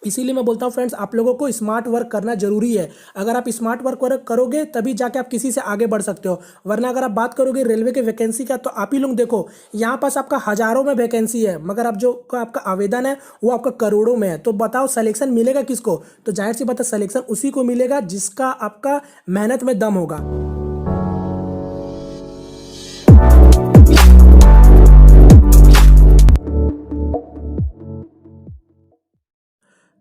इसीलिए मैं बोलता हूँ फ्रेंड्स, आप लोगों को स्मार्ट वर्क करना जरूरी है। अगर आप स्मार्ट वर्क करोगे तभी जाके आप किसी से आगे बढ़ सकते हो, वरना अगर आप बात करोगे रेलवे के वैकेंसी का, तो आप ही लोग देखो यहाँ पास आपका हजारों में वैकेंसी है, मगर आप जो आपका आवेदन है वो आपका करोड़ों में है। तो बताओ सिलेक्शन मिलेगा किसको? तो जाहिर सी बात है, सिलेक्शन उसी को मिलेगा जिसका आपका मेहनत में दम होगा।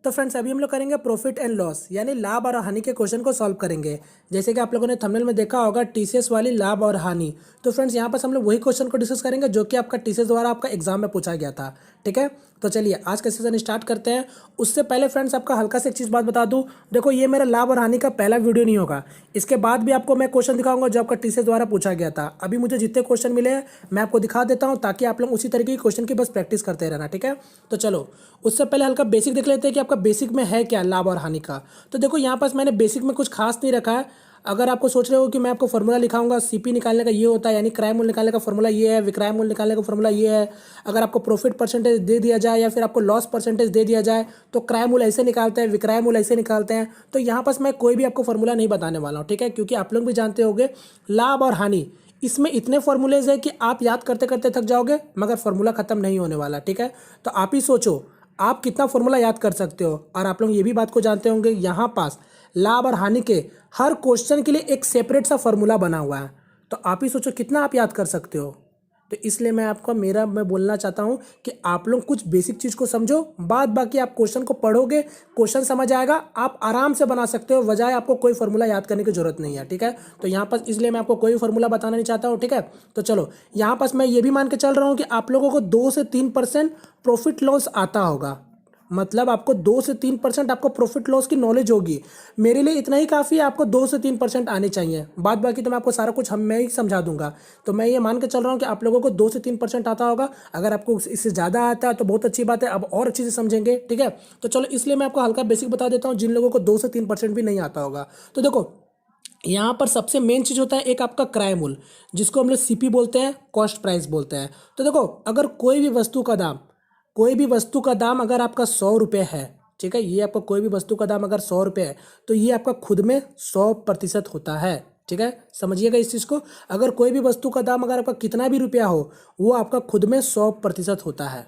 तो फ्रेंड्स, अभी हम लोग करेंगे प्रॉफिट एंड लॉस, यानी लाभ और हानि के क्वेश्चन को सॉल्व करेंगे। जैसे कि आप लोगों ने थंबनेल में देखा होगा टीसीएस वाली लाभ और हानि। तो फ्रेंड्स, यहाँ पर हम लोग वही क्वेश्चन को डिस्कस करेंगे जो कि आपका टीसीएस द्वारा आपका एग्जाम में पूछा गया था। ठीक है, तो चलिए आज का सेशन स्टार्ट करते हैं। उससे पहले फ्रेंड्स, आपका हल्का से एक चीज़ बात बता दूं, देखो ये मेरा लाभ और हानि का पहला वीडियो नहीं होगा। इसके बाद भी आपको मैं क्वेश्चन दिखाऊंगा जो आपका टीसीएस द्वारा पूछा गया था। अभी मुझे जितने क्वेश्चन मिले हैं मैं आपको दिखा देता हूँ, ताकि आप लोग उसी तरीके के क्वेश्चन की बस प्रैक्टिस करते रहना। ठीक है, तो चलो उससे पहले हल्का बेसिक देख लेते हैं कि आपका बेसिक में है क्या लाभ और हानि का। तो देखो यहाँ पास मैंने बेसिक में कुछ खास नहीं रखा है। अगर आपको सोच रहे हो कि मैं आपको फॉर्मूला लिखाऊंगा, सीपी निकालने का ये होता है, यानी क्रय मूल्य निकालने का फॉर्मूला ये है, विक्रय मूल्य निकालने का फॉर्मूला ये है। अगर आपको प्रॉफिट परसेंटेज दे दिया जाए या फिर आपको लॉस परसेंटेज दे दिया जाए, तो क्रय मूल्य ऐसे निकालते हैं, विक्रय मूल्य ऐसे निकालते हैं। तो यहाँ पास मैं कोई भी आपको फॉर्मूला नहीं बताने वाला हूँ। ठीक है, क्योंकि आप लोग भी जानते होंगे लाभ और हानि, इसमें इतने फॉर्मूलेज है कि आप याद करते करते थक जाओगे, मगर फॉर्मूला खत्म नहीं होने वाला। ठीक है, तो आप ही सोचो आप कितना फॉर्मूला याद कर सकते हो। और आप लोग ये भी बात को जानते होंगे, यहाँ पास लाभ और हानि के हर क्वेश्चन के लिए एक सेपरेट सा फॉर्मूला बना हुआ है। तो आप ही सोचो कितना आप याद कर सकते हो। तो इसलिए मैं बोलना चाहता हूँ कि आप लोग कुछ बेसिक चीज़ को समझो, बाद बाकी आप क्वेश्चन को पढ़ोगे, क्वेश्चन समझ आएगा, आप आराम से बना सकते हो, बजाय आपको कोई फॉर्मूला याद करने की जरूरत नहीं है। ठीक है, तो यहाँ पर इसलिए मैं आपको कोई फॉर्मूला बताना नहीं चाहता हूँ। ठीक है, तो चलो यहाँ पास मैं ये भी मान के चल रहा हूँ कि आप लोगों को 2 से 3% प्रॉफिट लॉस आता होगा। मतलब आपको 2 से 3% आपको प्रॉफिट लॉस की नॉलेज होगी। मेरे लिए इतना ही काफ़ी है, आपको 2 से 3% आने चाहिए, बाद बाकी तो मैं आपको सारा कुछ मैं ही समझा दूंगा। तो मैं ये मान के चल रहा हूँ कि आप लोगों को 2 से 3% आता होगा। अगर आपको इससे ज़्यादा आता है तो बहुत अच्छी बात है, अब और अच्छे से समझेंगे। ठीक है, तो चलो इसलिए मैं आपको हल्का बेसिक बता देता हूँ जिन लोगों को 2 से 3% भी नहीं आता होगा। तो देखो यहाँ पर सबसे मेन चीज़ होता है एक आपका क्रय मूल्य, जिसको हम लोग सीपी बोलते हैं, कॉस्ट प्राइस बोलते हैं। तो देखो अगर कोई भी वस्तु का दाम अगर आपका 100 रुपये है, ठीक है, ये आपका कोई भी वस्तु का दाम अगर 100 रुपये है, तो ये आपका खुद में 100% होता है। ठीक है, समझिएगा इस चीज़ को। अगर कोई भी वस्तु का दाम अगर आपका कितना भी रुपया हो, वो आपका खुद में 100% होता है।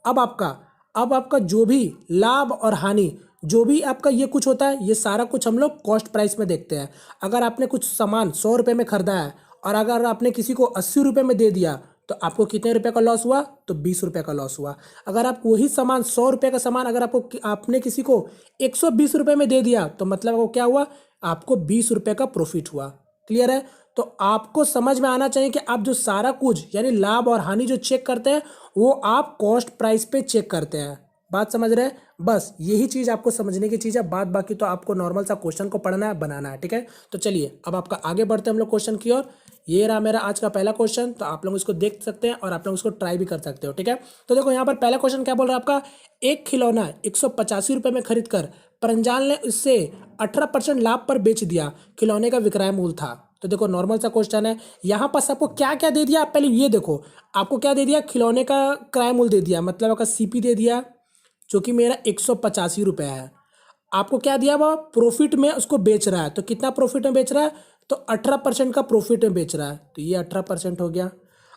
अब आपका अब आपका जो भी लाभ और हानि, जो भी आपका ये कुछ होता है, ये सारा कुछ हम लोग कॉस्ट प्राइस में देखते हैं। अगर आपने कुछ सामान 100 रुपये में खरीदा है और अगर आपने किसी को 80 रुपये में दे दिया, तो आपको कितने रुपए का लॉस हुआ? तो 20 रुपये का लॉस हुआ। अगर आप वही सामान 100 रुपये का सामान अगर आपने किसी को 120 रुपये में दे दिया, तो मतलब आपको क्या हुआ? आपको 20 रुपये का प्रॉफिट हुआ। क्लियर है? तो आपको समझ में आना चाहिए कि आप जो सारा कुछ यानी लाभ और हानि जो चेक करते हैं, वो आप कॉस्ट प्राइस पे चेक करते हैं। बात समझ रहे हैं? बस यही चीज़ आपको समझने की चीज़ है, बात बाकी तो आपको नॉर्मल सा क्वेश्चन को पढ़ना है, बनाना है। ठीक है, तो चलिए अब आपका आगे बढ़ते हैं हम लोग क्वेश्चन की ओर। ये रहा मेरा आज का पहला क्वेश्चन, तो आप लोग इसको देख सकते हैं और आप लोग इसको ट्राई भी कर सकते हो। ठीक है, तो देखो यहाँ पर पहला क्वेश्चन क्या बोल रहा है आपका, एक खिलौना 185 रुपये में खरीद कर परंजाल ने इससे 18% लाभ पर बेच दिया, खिलौने का विक्रय मूल्य था। तो देखो नॉर्मल सा क्वेश्चन है, यहाँ पर आपको क्या क्या दे दिया, आप पहले ये देखो। आपको क्या दे दिया? खिलौने का क्रय मूल्य दे दिया, मतलब आपका सीपी दे दिया जो कि मेरा 185 रुपये है। आपको क्या दिया? वो प्रॉफिट में उसको बेच रहा है, तो कितना प्रॉफिट में बेच रहा है? तो 18% का प्रॉफिट में बेच रहा है, तो ये 18% हो गया।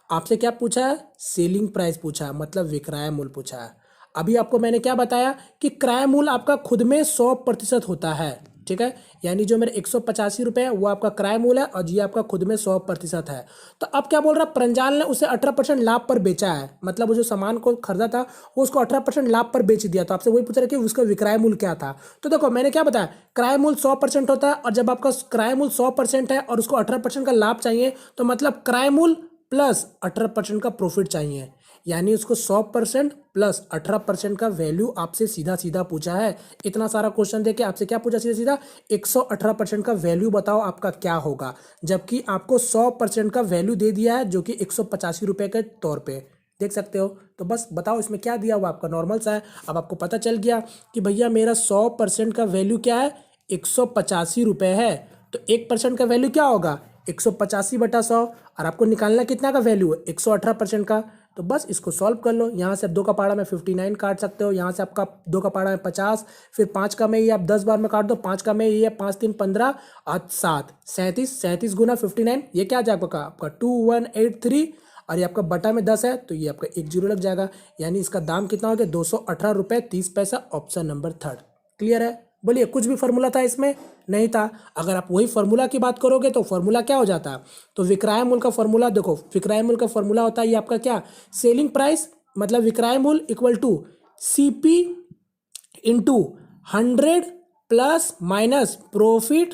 आपसे क्या पूछा है? सेलिंग प्राइस पूछा है, मतलब विक्रय मूल्य पूछा है। अभी आपको मैंने क्या बताया कि क्रय मूल्य आपका खुद में 100% होता है। ठीक है, यानी जो मेरे 185 रुपये है वो आपका क्रय मूल्य है और ये आपका खुद में 100% है। तो अब क्या बोल रहा है? प्रंजाल ने उसे 18% लाभ पर बेचा है, मतलब वो जो सामान को खरीदा था वो उसको 18% लाभ पर बेच दिया। तो आपसे वही पूछ रहा है कि उसका विक्रय मूल्य क्या था। तो देखो मैंने क्या बताया, क्रय मूल्य 100% होता है, और जब आपका क्रय मूल्य 100% है और उसको 18% का लाभ चाहिए, तो मतलब क्रय मूल्य प्लस 18% का प्रॉफिट चाहिए, यानी उसको 100% प्लस 18% का वैल्यू आपसे सीधा सीधा पूछा है। इतना सारा क्वेश्चन देके आपसे क्या पूछा सीधा सीधा? 118% का वैल्यू बताओ आपका क्या होगा, जबकि आपको 100% का वैल्यू दे दिया है जो कि 185 रुपये के तौर पे देख सकते हो। तो बस बताओ इसमें क्या दिया हुआ? आपका नॉर्मल सा है। अब आपको पता चल गया कि भैया मेरा 100% का वैल्यू क्या है? 185 रुपये है। तो 1% का वैल्यू क्या होगा? 185/100। और आपको निकालना कितना का वैल्यू है? 118% का। तो बस इसको सॉल्व कर लो। यहाँ से आप 2 का पहाड़ा में 59 काट सकते हो, यहाँ से आपका 2 का पहाड़ा में 50, फिर 5 का में ये आप 10 बार में काट दो, 5 का में ये 5 3 15 और 7 37, 37 गुना 59, ये क्या आ जाएगा आपका 2183, और ये आपका बटा में 10 है तो ये आपका 1 जीरो लग जाएगा, यानी इसका दाम कितना हो गया 218 रुपये 30 पैसा, ऑप्शन नंबर 3। क्लियर है? बोलिए, कुछ भी फॉर्मूला था इसमें? नहीं था। अगर आप वही फॉर्मूला की बात करोगे तो फॉर्मूला क्या हो जाता है, तो विक्रय मूल्य का फॉर्मूला देखो, विक्रय मूल्य का फॉर्मूला होता है ये आपका क्या, सेलिंग प्राइस मतलब विक्रय मूल्य equal to CP into 100 plus minus profit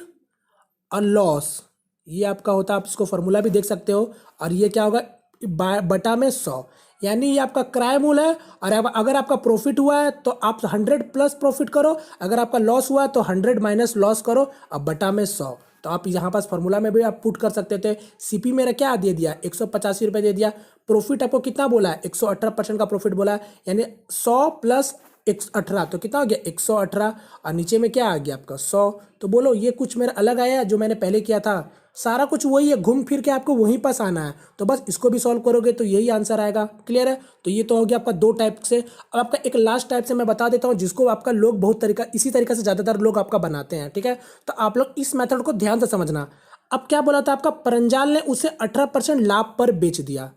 और लॉस, ये आपका होता है। आप इसको फॉर्मूला भी देख सकते हो। और ये क्या होगा बटा में 100, यानी ये आपका क्रय मूल्य है। और अगर आपका प्रॉफिट हुआ है तो आप 100 प्लस प्रॉफिट करो, अगर आपका लॉस हुआ है तो 100 माइनस लॉस करो, अब बटा में 100। तो आप यहाँ पास फॉर्मूला में भी आप पुट कर सकते थे। CP मेरा क्या दे दिया 185 रुपये दे दिया, प्रॉफिट आपको कितना बोला है 118% का प्रॉफिट बोला है, यानी 100 प्लस 118 तो कितना हो गया 118, और नीचे में क्या आ गया आपका 100। तो बोलो ये कुछ मेरा अलग आया है जो मैंने पहले किया था, सारा कुछ वही है, घूम फिर के आपको वहीं पास आना है। तो बस इसको भी सॉल्व करोगे तो यही आंसर आएगा। क्लियर है? तो ये तो हो गया आपका 2 टाइप से। अब आपका एक लास्ट टाइप से मैं बता देता हूँ जिसको आपका लोग बहुत तरीका इसी तरीके से ज़्यादातर लोग आपका बनाते हैं। ठीक है, तो आप लोग इस मेथड को ध्यान से समझना। अब क्या बोला था आपका, परंजाल ने उसे 18% लाभ पर बेच दिया।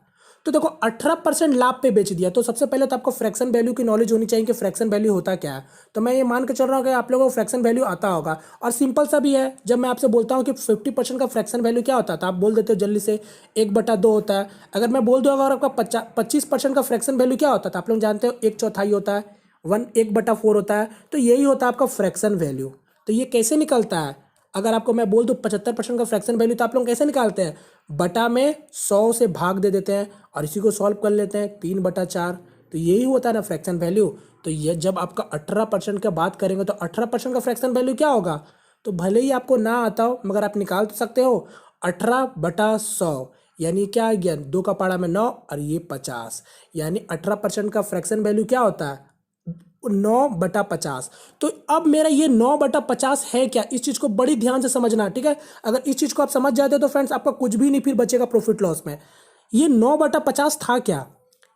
तो देखो 18% लाभ पे बेच दिया, तो सबसे पहले तो आपको फ्रैक्शन वैल्यू की नॉलेज होनी चाहिए कि फ्रैक्शन वैल्यू होता क्या है। तो मैं ये मान के चल रहा हूँ कि आप लोगों को फ्रैक्शन वैल्यू आता होगा, और सिंपल सा भी है। जब मैं आपसे बोलता हूँ कि 50% का फ्रैक्शन वैल्यू क्या होता है तो आप बोल देते हो जल्दी से 1/2 होता है। अगर मैं बोल दूँ अगर आपका 25% का फ्रैक्शन वैल्यू क्या होता है तो आप लोग जानते हो 1/4 होता है, 1/4 होता है। तो यही होता है आपका फ्रैक्शन वैल्यू। तो ये कैसे निकलता है, अगर आपको मैं बोल दूँ 75% का फ्रैक्शन वैल्यू तो आप लोग कैसे निकालते हैं, बटा में 100 से भाग दे देते हैं और इसी को सॉल्व कर लेते हैं 3/4। तो यही होता है ना फ्रैक्शन वैल्यू। तो ये जब आपका 18% का बात करेंगे तो 18% का फ्रैक्शन वैल्यू क्या होगा, तो भले ही आपको ना आता हो मगर आप निकाल तो सकते हो 18/100, यानी क्या आ गया 2 का पहाड़ा में 9 और ये 50, यानी 18% का फ्रैक्शन वैल्यू क्या होता है 9/50। तो अब मेरा ये 9/50 है क्या, इस चीज़ को बड़ी ध्यान से समझना। ठीक है, अगर इस चीज़ को आप समझ जाते हो तो फ्रेंड्स आपका कुछ भी नहीं फिर बचेगा प्रॉफिट लॉस में। ये 9/50 था क्या,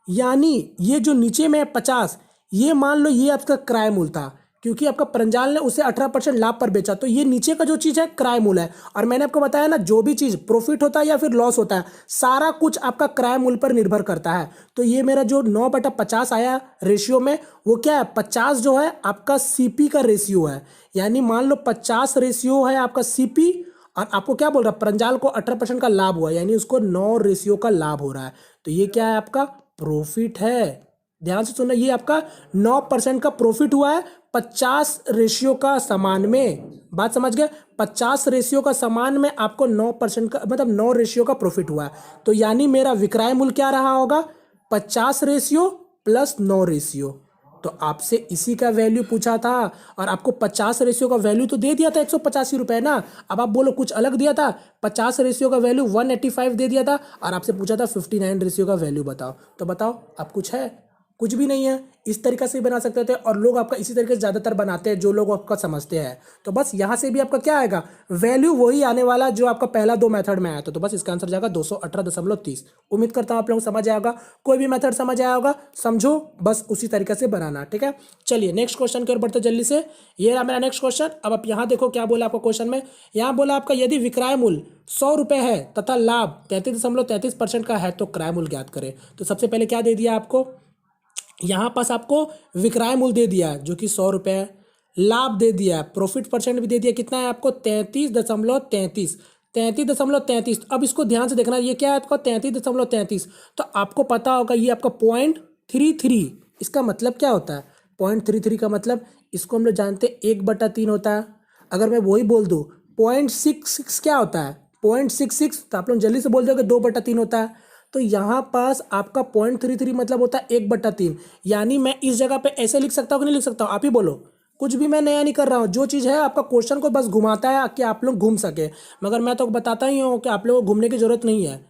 यानी ये जो नीचे में है 50, ये मान लो ये आपका क्रय मूल्य था, क्योंकि आपका परंजाल ने उसे 18% लाभ पर बेचा, तो ये नीचे का जो चीज़ है क्रय मूल्य है। और मैंने आपको बताया ना जो भी चीज़ प्रॉफिट होता है या फिर लॉस होता है सारा कुछ आपका क्रय मूल्य पर निर्भर करता है। तो ये मेरा जो 9/50 आया रेशियो में वो क्या है 50 जो है आपका CP का रेशियो है, यानी मान लो 50 रेशियो है आपका CP, और आपको क्या बोल रहा है परंजाल को 18% का लाभ हुआ यानी उसको 9 रेशियो का लाभ हो रहा है। तो ये क्या है आपका प्रॉफिट है। ध्यान से सुनना, ये आपका 9% का प्रॉफिट हुआ है 50 रेशियो का समान में। बात समझ गए, 50 रेशियो का समान में आपको 9% का मतलब 9 रेशियो का प्रॉफिट हुआ है। तो यानी मेरा विक्रय मूल्य क्या रहा होगा 50 रेशियो प्लस 9 रेशियो। तो आपसे इसी का वैल्यू पूछा था और आपको 50 रेशियो का वैल्यू तो दे दिया था 185 रुपये ना। अब आप बोलो कुछ अलग दिया था, 50 रेशियो का वैल्यू 185 दे दिया था और आपसे पूछा था 59 रेशियो का वैल्यू बताओ। तो बताओ अब कुछ है, कुछ भी नहीं है। इस तरीके से बना सकते थे और लोग आपका इसी तरीके से ज़्यादातर बनाते हैं जो लोग आपका समझते हैं। तो बस यहाँ से भी आपका क्या आएगा वैल्यू वही आने वाला जो आपका पहला 2 मेथड में आया था। तो बस इसका आंसर जाएगा 218.30। उम्मीद करता हूँ आप लोगों को समझ आया होगा, कोई भी मेथड समझ आया होगा समझो, बस उसी तरीके से बनाना। ठीक है, चलिए नेक्स्ट क्वेश्चन की ओर बढ़ते जल्दी से। ये रहा मेरा नेक्स्ट क्वेश्चन। अब आप यहाँ देखो क्या बोला आपको क्वेश्चन में, यहाँ बोला आपका यदि विक्रय मूल्य 100 रुपये है तथा लाभ 33.33% का है तो क्रय मूल्य ज्ञात करें। तो सबसे पहले क्या दे दिया आपको, यहाँ पास आपको विक्रय मूल्य दे दिया जो कि 100 रुपये है, लाभ दे दिया, प्रॉफिट परसेंट भी दे दिया, कितना है आपको 33.33, 33.33। अब इसको ध्यान से देखना, ये क्या है आपका 33.33। तो आपको पता होगा ये आपका 0.33, इसका मतलब क्या होता है 0.33 का मतलब इसको हम लोग जानते हैं 1/3 होता है। अगर मैं वही बोल दूँ 0.66 क्या होता है 0.66, तो आप लोग जल्दी से बोल दोगे 2/3 होता है। तो यहाँ पास आपका 0.33 मतलब होता है 1/3, यानी मैं इस जगह पे ऐसे लिख सकता हूँ कि नहीं लिख सकता हूँ, आप ही बोलो। कुछ भी मैं नया नहीं कर रहा हूँ, जो चीज़ है आपका क्वेश्चन को बस घुमाता है कि आप लोग घूम सके, मगर मैं तो बताता ही हूँ कि आप लोगों को घूमने की जरूरत नहीं है।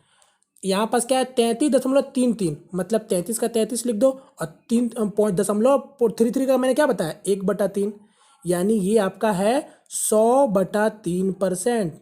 यहाँ पास क्या है 33.33 मतलब 33 का 33 लिख दो और 3.33 का मैंने क्या बताया 1/3, यानी ये आपका है 100/3%।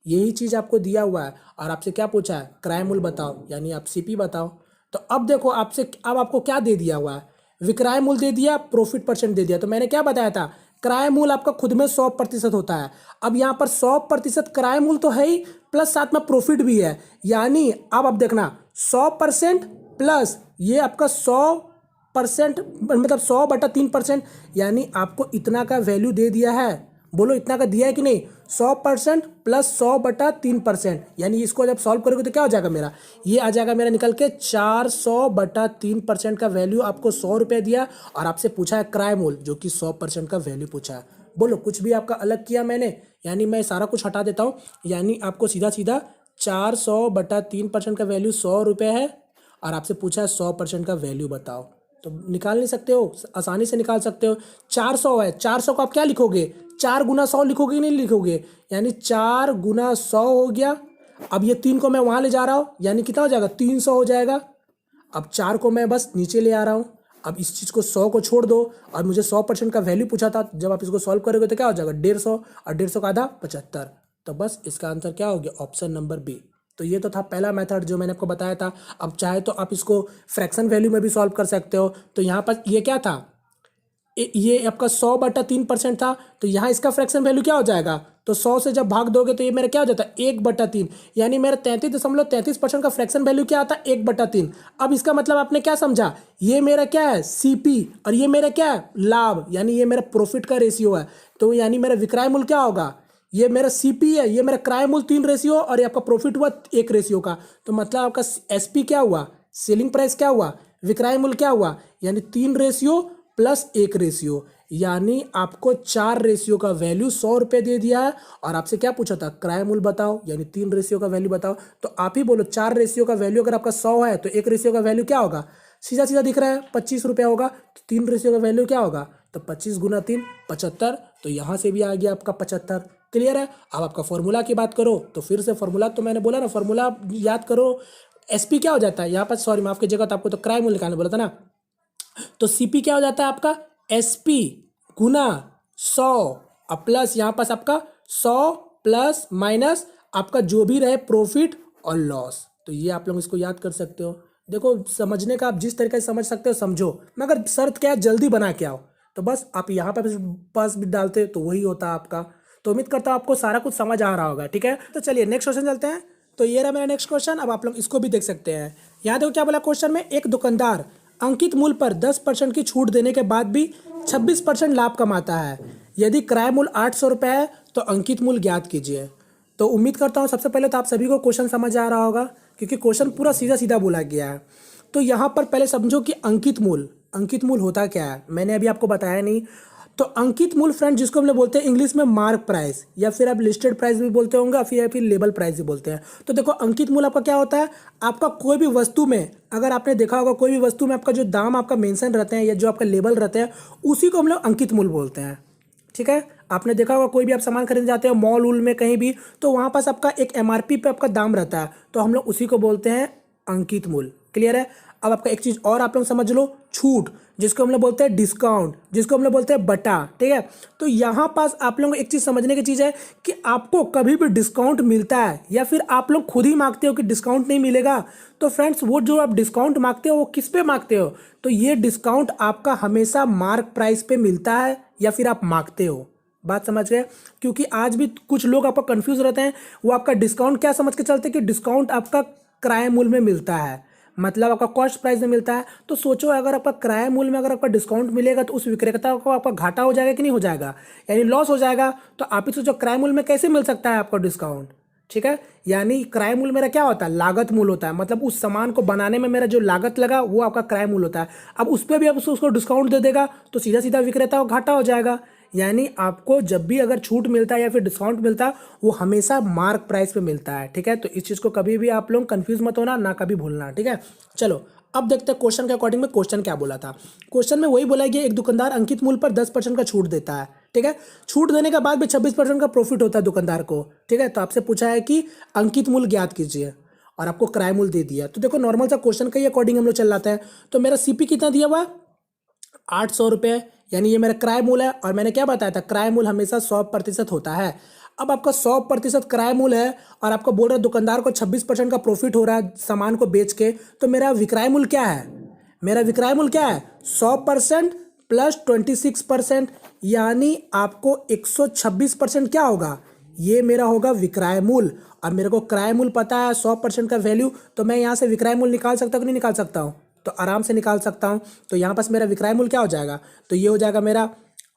यही चीज़ आपको दिया हुआ है और आपसे क्या पूछा है क्रय मूल्य बताओ, यानी आप CP बताओ। तो अब देखो आपसे, अब आपको क्या दे दिया हुआ है, विक्रय मूल्य दे दिया, प्रॉफिट परसेंट दे दिया। तो मैंने क्या बताया था, क्रय मूल्य आपका खुद में 100% होता है। अब यहाँ पर 100% क्रय मूल्य तो है ही, प्लस साथ में प्रॉफिट भी है। यानी अब देखना 100% प्लस ये आपका 100%, मतलब 100/3%, यानी आपको इतना का वैल्यू दे दिया है। बोलो इतना का दिया है कि नहीं, 100% प्लस 100/3%, यानी इसको जब सॉल्व करोगे तो क्या हो जाएगा मेरा, ये आ जाएगा मेरा निकल के 400/3% का वैल्यू आपको 100 रुपये दिया, और आपसे पूछा है क्रय मूल्य जो कि 100% का वैल्यू पूछा है। बोलो कुछ भी आपका अलग किया मैंने, यानी मैं सारा कुछ हटा देता हूँ, यानी आपको सीधा सीधा 400/3% का वैल्यू 100 रुपये है, और आपसे पूछा है 100% का वैल्यू बताओ। तो निकाल नहीं सकते हो, आसानी से निकाल सकते हो। 400 है, 400 को आप क्या लिखोगे, 4 × 100 लिखोगे कि नहीं लिखोगे, यानी 4 × 100 हो गया। अब ये 3 को मैं वहाँ ले जा रहा हूँ, यानी कितना हो जाएगा, 300 हो जाएगा। अब 4 को मैं बस नीचे ले आ रहा हूँ। अब इस चीज़ को 100 को छोड़ दो, और मुझे 100% का वैल्यू पूछा था, जब आप इसको सॉल्व करोगे तो क्या हो जाएगा, 150, और 150 का आधा 75। तो बस इसका आंसर क्या हो गया, ऑप्शन नंबर बी। तो ये तो था पहला मेथड जो मैंने आपको बताया था। अब चाहे तो आप इसको फ्रैक्शन वैल्यू में भी सॉल्व कर सकते हो। तो यहाँ पर ये क्या था, ये आपका 100/3% था, तो यहाँ इसका फ्रैक्शन वैल्यू क्या हो जाएगा, तो 100 से जब भाग दोगे तो ये मेरा क्या हो जाता है, 1/3, यानी मेरा 33.33% का फ्रैक्शन वैल्यू क्या आता है, 1/3। अब इसका मतलब आपने क्या समझा, ये मेरा क्या है, सीपी, और ये मेरा क्या है, लाभ, यानी ये मेरा प्रॉफिट का रेशियो है। तो यानी मेरा विक्रय मूल्य क्या होगा, ये मेरा सीपी है, ये मेरा क्रय मूल्य 3 रेशियो, और ये आपका प्रॉफिट हुआ 1 रेशियो का। तो मतलब आपका एसपी क्या हुआ, सेलिंग प्राइस क्या हुआ, विक्रय मूल्य क्या हुआ, यानी 3 रेशियो प्लस 1 रेशियो, यानी आपको 4 रेशियो का वैल्यू 100 रुपये दे दिया है, और आपसे क्या पूछा था, क्रय मूल्य बताओ, यानी 3 रेशियो का वैल्यू बताओ। तो आप ही बोलो 4 रेशियो का वैल्यू अगर आपका 100 है तो 1 रेशियो का वैल्यू क्या होगा, सीधा सीधा दिख रहा है 25 रुपया होगा। तो 3 रेशियो का वैल्यू क्या होगा, तो 25 × 3 75। तो यहाँ से भी आ गया आपका 75। क्लियर है। अब आपका फॉर्मूला की बात करो तो फिर से फॉर्मूला, तो मैंने बोला ना फॉर्मूला याद करो। एसपी क्या हो जाता है यहाँ पर, सॉरी माफ कीजिएगा, तो आपको तो क्रय मूल्य निकालने बोला था ना। तो सीपी क्या हो जाता है आपका, एसपी गुना 100, अब प्लस यहाँ पास आपका 100 प्लस माइनस आपका जो भी रहे प्रॉफिट और लॉस। तो ये आप लोग इसको याद कर सकते हो। देखो समझने का आप जिस तरीके से समझ सकते हो समझो, मगर शर्त क्या है, जल्दी बना के आओ। तो बस आप यहाँ पे पास भी डालते तो वही होता आपका। तो उम्मीद करता हूँ आपको सारा कुछ समझ आ रहा होगा। ठीक है, तो चलिए नेक्स्ट क्वेश्चन चलते हैं। तो ये रहा मेरा नेक्स्ट क्वेश्चन। अब आप लोग इसको भी देख सकते हैं। यहाँ देखो क्या बोला क्वेश्चन में, एक दुकानदार अंकित मूल्य पर 10% की छूट देने के बाद भी 26% लाभ कमाता है। यदि क्रय मूल्य 800 रुपये है तो अंकित मूल्य ज्ञात कीजिए। तो उम्मीद करता हूँ सबसे पहले तो आप सभी को क्वेश्चन समझ आ रहा होगा, क्योंकि क्वेश्चन पूरा सीधा सीधा बोला गया है। तो यहाँ पर पहले समझो कि अंकित मूल्य होता क्या है, मैंने अभी आपको बताया नहीं। तो अंकित मूल्य फ्रेंड जिसको हम लोग बोलते हैं इंग्लिश में मार्क प्राइस, या फिर आप लिस्टेड प्राइस भी बोलते होंगे, या फिर लेबल प्राइस भी बोलते हैं। तो देखो अंकित मूल्य आपका क्या होता है, आपका कोई भी वस्तु में, अगर आपने देखा होगा कोई भी वस्तु में आपका जो दाम आपका मेंशन रहते हैं या जो आपका लेबल रहते हैं, उसी को हम लोग अंकित मूल्य बोलते हैं। ठीक है, आपने देखा होगा कोई भी आप सामान खरीदने जाते हो मॉल वूल में कहीं भी, तो वहाँ पास आपका एक एमआरपी पे आपका दाम रहता है, तो हम लोग उसी को बोलते हैं अंकित मूल्य। क्लियर है। अब आपका एक चीज़ और आप लोग समझ लो, छूट जिसको हम लोग बोलते हैं डिस्काउंट, जिसको हम लोग बोलते हैं बटा। ठीक है, तो यहाँ पास आप लोगों को एक चीज़ समझने की चीज़ है कि आपको कभी भी डिस्काउंट मिलता है या फिर आप लोग खुद ही मांगते हो कि डिस्काउंट नहीं मिलेगा, तो फ्रेंड्स वो जो आप डिस्काउंट मांगते हो वो किस पे मांगते हो, तो ये डिस्काउंट आपका हमेशा मार्क प्राइस पे मिलता है या फिर आप मांगते हो। बात समझ गए। क्योंकि आज भी कुछ लोग आपका कंफ्यूज रहते हैं, वो आपका डिस्काउंट क्या समझ के चलते हैं कि डिस्काउंट आपका क्रय मूल्य में मिलता है, मतलब आपका कॉस्ट प्राइस में मिलता है। तो सोचो अगर आपका क्रय मूल्य में अगर आपका डिस्काउंट मिलेगा तो उस विक्रेता को आपका घाटा हो जाएगा कि नहीं हो जाएगा, यानी लॉस हो जाएगा। तो आप ही सोचो क्रय मूल्य में कैसे मिल सकता है आपका डिस्काउंट। ठीक है, यानी क्रय मूल्य मेरा क्या होता है, लागत मूल्य होता है, मतलब उस सामान को बनाने में मेरा जो लागत लगा वो आपका क्रय मूल्य होता है। अब उस पर भी आप उसको डिस्काउंट दे देगा तो सीधा सीधा विक्रेता को घाटा हो जाएगा। यानी आपको जब भी अगर छूट मिलता है या फिर डिस्काउंट मिलता है वो हमेशा मार्क प्राइस पे मिलता है। ठीक है, तो इस चीज़ को कभी भी आप लोग कंफ्यूज मत होना, ना कभी भूलना। ठीक है, चलो अब देखते हैं क्वेश्चन के अकॉर्डिंग में क्वेश्चन क्या बोला था। क्वेश्चन में वही बोला कि एक दुकानदार अंकित मूल्य पर 10% का छूट देता है। ठीक है, छूट देने के बाद भी 26% का प्रॉफिट होता है दुकानदार को। ठीक है, तो आपसे पूछा है कि अंकित मूल्य ज्ञात कीजिए और आपको क्रय मूल्य दे दिया। तो देखो नॉर्मल सा क्वेश्चन के अकॉर्डिंग हम लोग चल जाते हैं। तो मेरा सीपी कितना दिया हुआ है, 800 रुपये, यानी ये मेरा क्रय मूल्य है। और मैंने क्या बताया था, क्रय मूल्य हमेशा 100% होता है। अब आपका 100% क्रय मूल्य है और आपको बोल रहा है दुकानदार को 26% का प्रॉफिट हो रहा है सामान को बेच के, तो मेरा विक्रय मूल्य क्या है, मेरा विक्रय मूल्य क्या है, 100% प्लस 26%, यानी आपको 126% क्या होगा, ये मेरा होगा विक्रय मूल्य। और मेरे को क्रय मूल्य पता है 100% का वैल्यू, तो मैं यहाँ से विक्रय मूल्य निकाल सकता हूँ कि नहीं निकाल सकता हूँ, तो आराम से निकाल सकता हूँ। तो यहाँ पास मेरा विक्रय मूल्य क्या हो जाएगा, तो ये हो जाएगा मेरा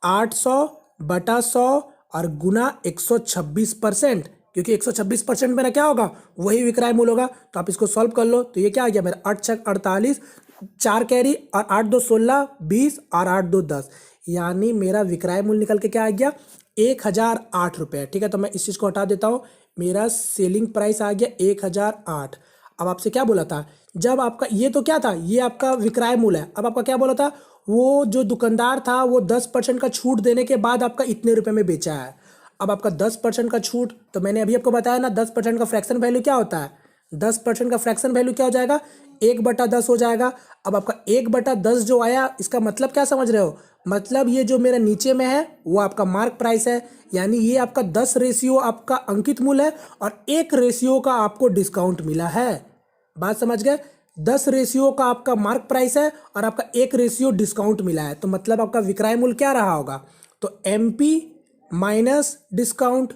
800/100 और गुना 126%, क्योंकि 126% मेरा क्या होगा, वही विक्रय मूल्य होगा। तो आप इसको सॉल्व कर लो, तो ये क्या आ गया मेरा 8×6 = 48, 4 कैरी और 8×2 = 16, 20 और 8×2 = 10, यानी मेरा विक्रय मूल्य निकल के क्या आ गया, 1008 रुपये। ठीक है, तो मैं इस चीज़ को हटा देता हूँ, मेरा सेलिंग प्राइस आ गया 1008। अब आपसे क्या बोला था, जब आपका ये तो क्या था, ये आपका विक्रय मूल्य है। अब आपका क्या बोला था, वो जो दुकानदार था वो 10% का छूट देने के बाद आपका इतने रुपए में बेचा है। अब आपका 10% का छूट, तो मैंने अभी आपको बताया ना 10% का फ्रैक्शन वैल्यू क्या होता है, 10% का फ्रैक्शन वैल्यू क्या हो जाएगा, 1/10 हो जाएगा। अब आपका 1/10 जो आया, इसका मतलब क्या समझ रहे हो, मतलब ये जो मेरा नीचे में है वो आपका मार्क प्राइस है, यानी ये आपका 10 रेशियो आपका अंकित मूल्य है और 1 रेशियो का आपको डिस्काउंट मिला है। बात समझ गए, 10 रेशियो का आपका मार्क प्राइस है और आपका 1 रेशियो डिस्काउंट मिला है, तो मतलब आपका विक्रय मूल्य क्या रहा होगा, तो MP माइनस डिस्काउंट।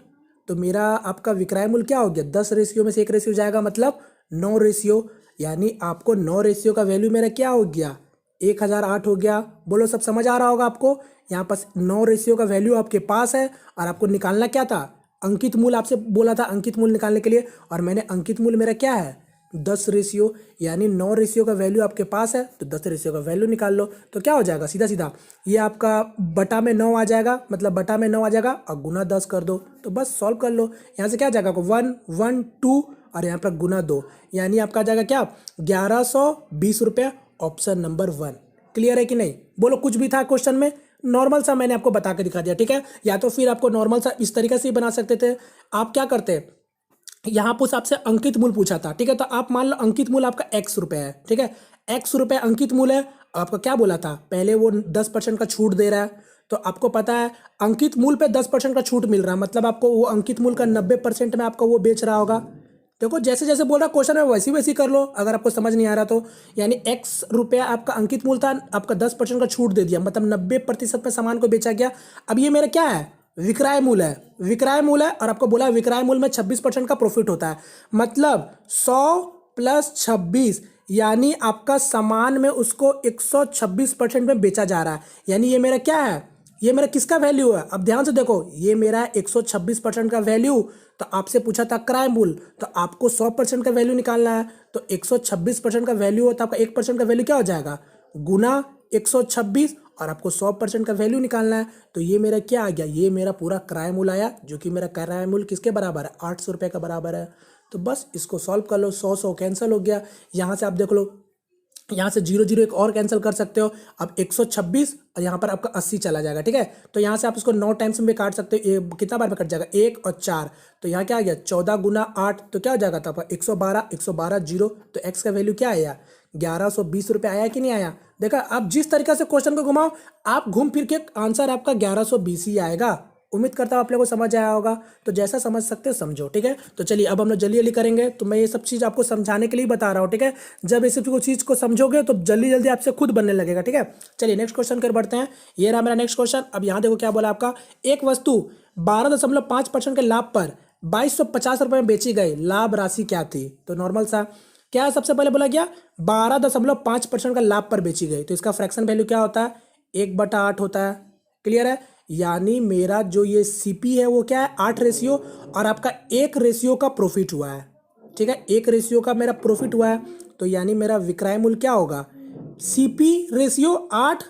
तो मेरा आपका विक्रय मूल्य क्या हो गया, 10 रेशियो में से 1 रेशियो जाएगा, मतलब 9 रेशियो, यानी आपको 9 रेशियो का वैल्यू मेरा क्या हो गया, 1008 हो गया। बोलो सब समझ आ रहा होगा आपको, यहाँ पर 9 रेशियो का वैल्यू आपके पास है और आपको निकालना क्या था, अंकित मूल्य। आपसे बोला था अंकित मूल्य निकालने के लिए, और मैंने अंकित मूल्य मेरा क्या है, 10 रेशियो, यानी 9 रेशियो का वैल्यू आपके पास है, तो 10 रेशियो का वैल्यू निकाल लो। तो क्या हो जाएगा, सीधा सीधा ये आपका बटा में 9 आ जाएगा, मतलब बटा में 9 आ जाएगा और गुना 10 कर दो, तो बस सॉल्व कर लो। यहाँ से क्या आ जाएगा, 1 1 2 और यहाँ पर गुना 2, यानी आपका आ जाएगा क्या, 1120 रुपये, ऑप्शन नंबर 1। क्लियर है कि नहीं, बोलो कुछ भी था क्वेश्चन में, नॉर्मल सा मैंने आपको बता के दिखा दिया। ठीक है, या तो फिर आपको नॉर्मल सा इस तरीके से ही बना सकते थे। आप क्या करते, यहाँ पर आपसे अंकित मूल्य पूछा था, ठीक है, तो आप मान लो अंकित मूल्य आपका X रुपये है, ठीक है, X रुपये अंकित मूल्य है। आपका क्या बोला था, पहले वो 10% का छूट दे रहा है, तो आपको पता है अंकित मूल्य पे 10% का छूट मिल रहा है, मतलब आपको वो अंकित मूल्य का 90% में आपको वो बेच रहा होगा। देखो जैसे जैसे बोल रहा क्वेश्चन है वैसी वैसी कर लो, अगर आपको समझ नहीं आ रहा तो। यानी X रुपये आपका अंकित मूल्य था, आपका 10% का छूट दे दिया, मतलब 90% में सामान को बेचा गया। अब ये मेरा क्या है, विक्रय मूल्य है, विक्रय मूल्य है, और आपको बोला विक्रय मूल्य में 26% का प्रॉफिट होता है, मतलब 100 + 26, यानी आपका सामान में उसको 126% में बेचा जा रहा है। यानी ये मेरा क्या है, ये मेरा किसका वैल्यू है, अब ध्यान से देखो, ये मेरा 126% का वैल्यू। तो आपसे पूछा था क्रय मूल्य, तो आपको 100% का वैल्यू निकालना है, तो 126% का वैल्यू होता है, आपका 1% का वैल्यू क्या हो जाएगा, गुना 126, और आपको 100% का वैल्यू निकालना है। तो ये मेरा क्या आ गया, ये मेरा पूरा क्रय मूल्य आया, जो कि मेरा क्रय मूल्य किसके बराबर है, 800 रुपये का बराबर है। तो बस इसको सॉल्व कर लो, 100 कैंसिल हो गया, यहाँ से आप देख लो, यहाँ से 0 0 एक और कैंसिल कर सकते हो। अब 126 और यहाँ पर आपका 80 चला जाएगा, ठीक है, तो यहाँ से आप इसको 9 टाइम्स में काट सकते हो, कितना बार में कट जाएगा, 1 और 4, तो यहाँ क्या आ गया 14 × 8, तो क्या हो जाएगा था आपका 112, 112 0, तो एक्स का वैल्यू क्या आया, 1120 रुपये आया कि नहीं आया। देखा, आप जिस तरीके से क्वेश्चन को घुमाओ, आप घूम फिर के आंसर आपका 1120 ही आएगा। उम्मीद करता हूँ आप लोगों को समझ आया होगा, तो जैसा समझ सकते हो समझो, ठीक है। तो चलिए अब हम लोग जल्दी जल्दी करेंगे, तो मैं ये सब चीज़ आपको समझाने के लिए बता रहा हूँ, ठीक है। जब इस चीज़ को समझोगे तो जल्दी जल्दी आपसे खुद बनने लगेगा, ठीक है। चलिए नेक्स्ट क्वेश्चन कर बढ़ते हैं, ये रहा मेरा नेक्स्ट क्वेश्चन। अब यहाँ देखो क्या बोला आपका, एक वस्तु 12.5% के लाभ पर 2250 रुपये में बेची गई, लाभ राशि क्या थी। तो नॉर्मल सा क्या है, सबसे पहले बोला गया 12.5% का लाभ पर बेची गई, तो इसका फ्रैक्शन वैल्यू क्या होता है, 1/8 होता है। क्लियर है, यानी मेरा जो ये CP है वो क्या है, 8 रेशियो, और आपका 1 रेशियो का प्रॉफिट हुआ है, ठीक है, 1 रेशियो का मेरा प्रॉफिट हुआ है। तो यानी मेरा विक्रय मूल्य क्या होगा, CP रेशियो 8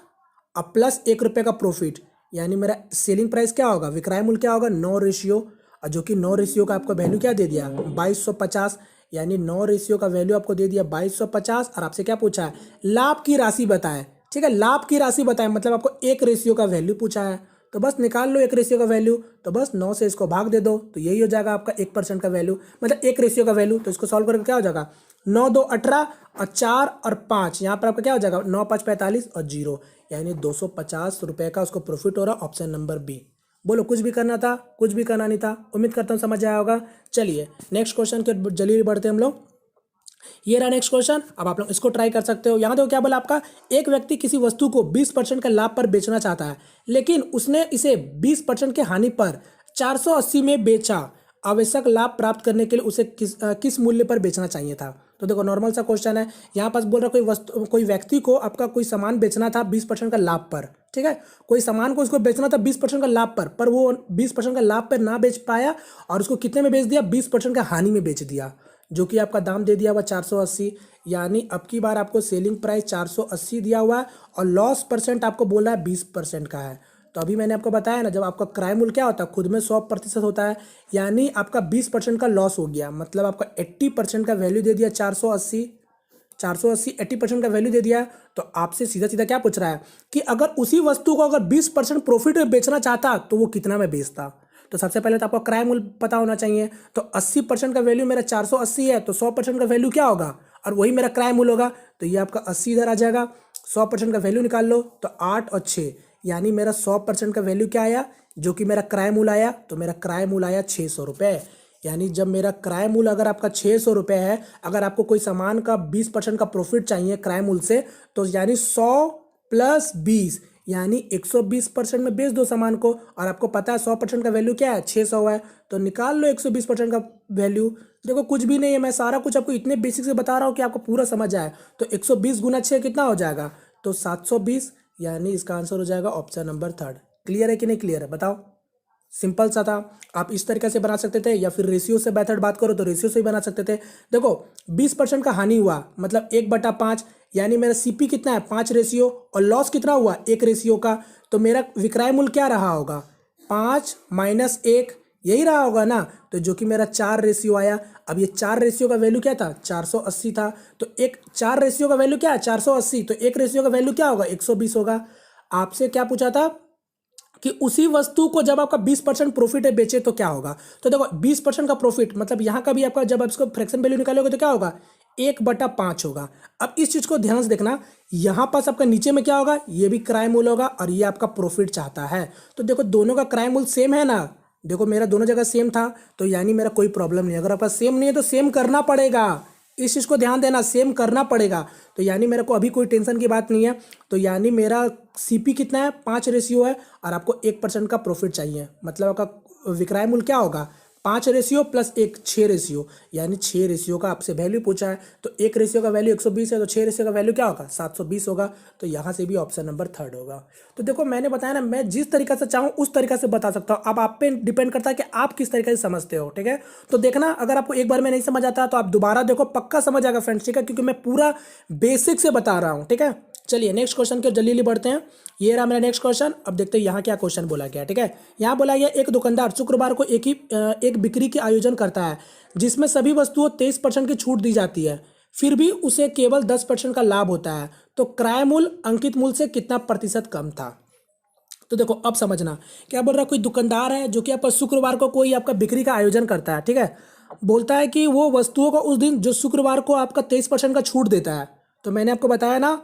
और प्लस 1 रुपये का प्रॉफिट, यानी मेरा सेलिंग प्राइस क्या होगा, विक्रय मूल्य क्या होगा, 9 रेशियो, और जो कि 9 रेशियो का आपको वैल्यू क्या दे दिया, 2250, यानी 9 रेशियो का वैल्यू आपको दे दिया 2250। और आपसे क्या पूछा है, लाभ की राशि बताएं, ठीक है, लाभ की राशि बताएं, मतलब आपको 1 रेशियो का वैल्यू पूछा है, तो बस निकाल लो 1 रेशियो का वैल्यू, तो बस 9 से इसको भाग दे दो, तो यही हो जाएगा आपका 1% का वैल्यू, मतलब 1 रेशियो का वैल्यू। तो इसको सॉल्व करके क्या हो जाएगा, 9 2 18 और 4 और 5, यहाँ पर आपका क्या हो जाएगा 9 5 45 और 0, यानी 250 रुपये का उसको प्रॉफिट हो रहा, ऑप्शन नंबर बी। बोलो कुछ भी करना था, कुछ भी करना नहीं था, उम्मीद करता हूँ समझ आया होगा। चलिए नेक्स्ट क्वेश्चन के जल्दी बढ़ते हैं हम लोग। ये रहा नेक्स्ट क्वेश्चन, अब आप लोग इसको ट्राई कर सकते हो। यहाँ देखो क्या बोला आपका, एक व्यक्ति किसी वस्तु को 20% के लाभ पर बेचना चाहता है, लेकिन उसने इसे 20% के हानि पर 480 में बेचा। आवश्यक लाभ प्राप्त करने के लिए उसे किस मूल्य पर बेचना चाहिए था। तो देखो नॉर्मल सा क्वेश्चन है, यहाँ पास बोल रहा कोई व्यक्ति को आपका कोई सामान बेचना था 20% का लाभ पर, ठीक है। कोई सामान को उसको बेचना था 20% का लाभ पर वो 20% का लाभ पर ना बेच पाया और उसको कितने में बेच दिया, 20% का हानि में बेच दिया, जो कि आपका दाम दे दिया हुआ 480, यानी अब की बार आपको सेलिंग प्राइस 480 दिया हुआ है और लॉस परसेंट आपको बोला है 20% का है। तो अभी मैंने आपको बताया ना, जब आपका क्रय मूल्य क्या होता है, खुद में 100% होता है, यानी आपका 20% का लॉस हो गया, मतलब आपका 80% का वैल्यू दे दिया 480, 80% का वैल्यू दे दिया। तो आपसे सीधा सीधा क्या पूछ रहा है कि अगर उसी वस्तु को अगर 20% प्रॉफिट में बेचना चाहता तो वो कितना में बेचता। तो सबसे पहले तो आपको क्रय मूल्य पता होना चाहिए। तो 80% का वैल्यू मेरा 480 है, तो 100% का वैल्यू क्या होगा, और वही मेरा क्रय मूल्य होगा, तो ये आपका 80 इधर आ जाएगा। 100% का वैल्यू निकाल लो तो 8 और 6, यानी मेरा 100% का वैल्यू क्या आया, जो कि मेरा क्रय मूल्य आया, तो मेरा क्रय मूल्य आया 600 रुपये। यानी जब मेरा क्रय मूल्य अगर आपका 600 रुपये है, अगर आपको कोई सामान का 20% का प्रॉफिट चाहिए क्रय मूल्य से, तो यानी 100 प्लस 20 यानी 120% में बेच दो सामान को। और आपको पता है 100% का वैल्यू क्या है, 600 है, तो निकाल लो 120% का वैल्यू। देखो कुछ भी नहीं है, मैं सारा कुछ आपको इतने बेसिक से बता रहा हूँ कि आपको पूरा समझ आए। तो 120 गुना 6 कितना हो जाएगा, तो 720, यानी इसका आंसर हो जाएगा ऑप्शन नंबर 3। क्लियर है कि नहीं क्लियर है बताओ। सिंपल सा था, आप इस तरीके से बना सकते थे, या फिर रेशियो से मेथड बात करो तो रेशियो से ही बना सकते थे। देखो 20% का हानि हुआ, मतलब 1/5, यानी मेरा सीपी कितना है 5 रेशियो, और लॉस कितना हुआ 1 रेशियो का। तो मेरा विक्रय मूल्य क्या रहा होगा, 5 माइनस 1, यही रहा होगा ना। तो जो कि मेरा 4 रेशियो आया। अब ये 4 रेशियो का वैल्यू क्या था, 480 था। तो एक 4 रेशियो का वैल्यू क्या है 480, तो 1 रेशियो का वैल्यू क्या होगा 120 होगा। आपसे क्या पूछा था कि उसी वस्तु को जब आपका 20% प्रॉफिट है बेचे तो क्या होगा। तो देखो 20% का प्रॉफिट, मतलब यहाँ का भी आपका जब आप इसको फ्रैक्शन वैल्यू निकालोगे तो क्या होगा 1/5 होगा। अब इस चीज को ध्यान से देखना, यहाँ पास आपका नीचे में क्या होगा, ये भी क्रय मूल्य होगा और ये आपका प्रॉफिट चाहता है। तो देखो दोनों का क्रय मूल्य सेम है ना, देखो मेरा दोनों जगह सेम था, तो यानी मेरा कोई प्रॉब्लम नहीं। अगर आपका सेम नहीं है तो सेम करना पड़ेगा, इस चीज़ को ध्यान देना, सेम करना पड़ेगा। तो यानी मेरे को अभी कोई टेंशन की बात नहीं है। तो यानी मेरा सीपी कितना है 5 रेशियो है, और आपको 1% का प्रॉफिट चाहिए, मतलब आपका विक्रय मूल्य क्या होगा 5 रेशियो प्लस 1 6 रेशियो, यानी 6 रेशियो का आपसे वैल्यू पूछा है। तो 1 रेशियो का वैल्यू 120 है, तो 6 रेशियो का वैल्यू क्या होगा 720 होगा। तो यहाँ से भी ऑप्शन नंबर 3 होगा। तो देखो मैंने बताया ना, मैं जिस तरीका से चाहूँ उस तरीका से बता सकता हूँ। अब आप पे डिपेंड करता है कि आप किस तरीके से समझते हो, ठीक है। तो देखना, अगर आपको एक बार में नहीं समझ आता तो आप दोबारा देखो, पक्का समझ आएगा फ्रेंड्स, ठीक है, क्योंकि मैं पूरा बेसिक से बता रहा हूँ, ठीक है। चलिए नेक्स्ट क्वेश्चन के जल्दी बढ़ते हैं। ये रहा मेरा नेक्स्ट क्वेश्चन। अब देखते हैं यहाँ क्या क्वेश्चन बोला गया, ठीक है। यहाँ बोला गया एक दुकानदार शुक्रवार को एक बिक्री के आयोजन करता है, जिसमें सभी वस्तुओं 23% की छूट दी जाती है, फिर भी उसे केवल 10% का लाभ होता है। तो क्रय मूल्य अंकित मूल्य से कितना प्रतिशत कम था। तो देखो अब समझना, क्या बोल रहा है, कोई दुकानदार है जो कि आपका शुक्रवार को कोई आपका बिक्री का आयोजन करता है, ठीक है। बोलता है कि वो वस्तुओं को उस दिन जो शुक्रवार को आपका 23% का छूट देता है। तो मैंने आपको बताया ना,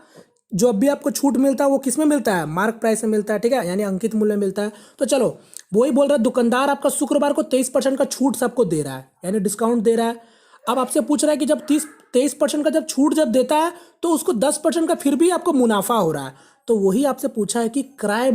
जो अभी आपको छूट मिलता है वो किस में मिलता है, मार्क प्राइस में मिलता है, ठीक है, यानी अंकित मूल्य में मिलता है। तो चलो वही बोल रहा है, दुकानदार आपका शुक्रवार को 23% का छूट सबको दे रहा है, यानी डिस्काउंट दे रहा है। अब आपसे पूछ रहा है कि जब 23% का जब छूट जब देता है तो उसको 10% का फिर भी आपको मुनाफा हो रहा है। तो वही आपसे पूछा है कि क्रय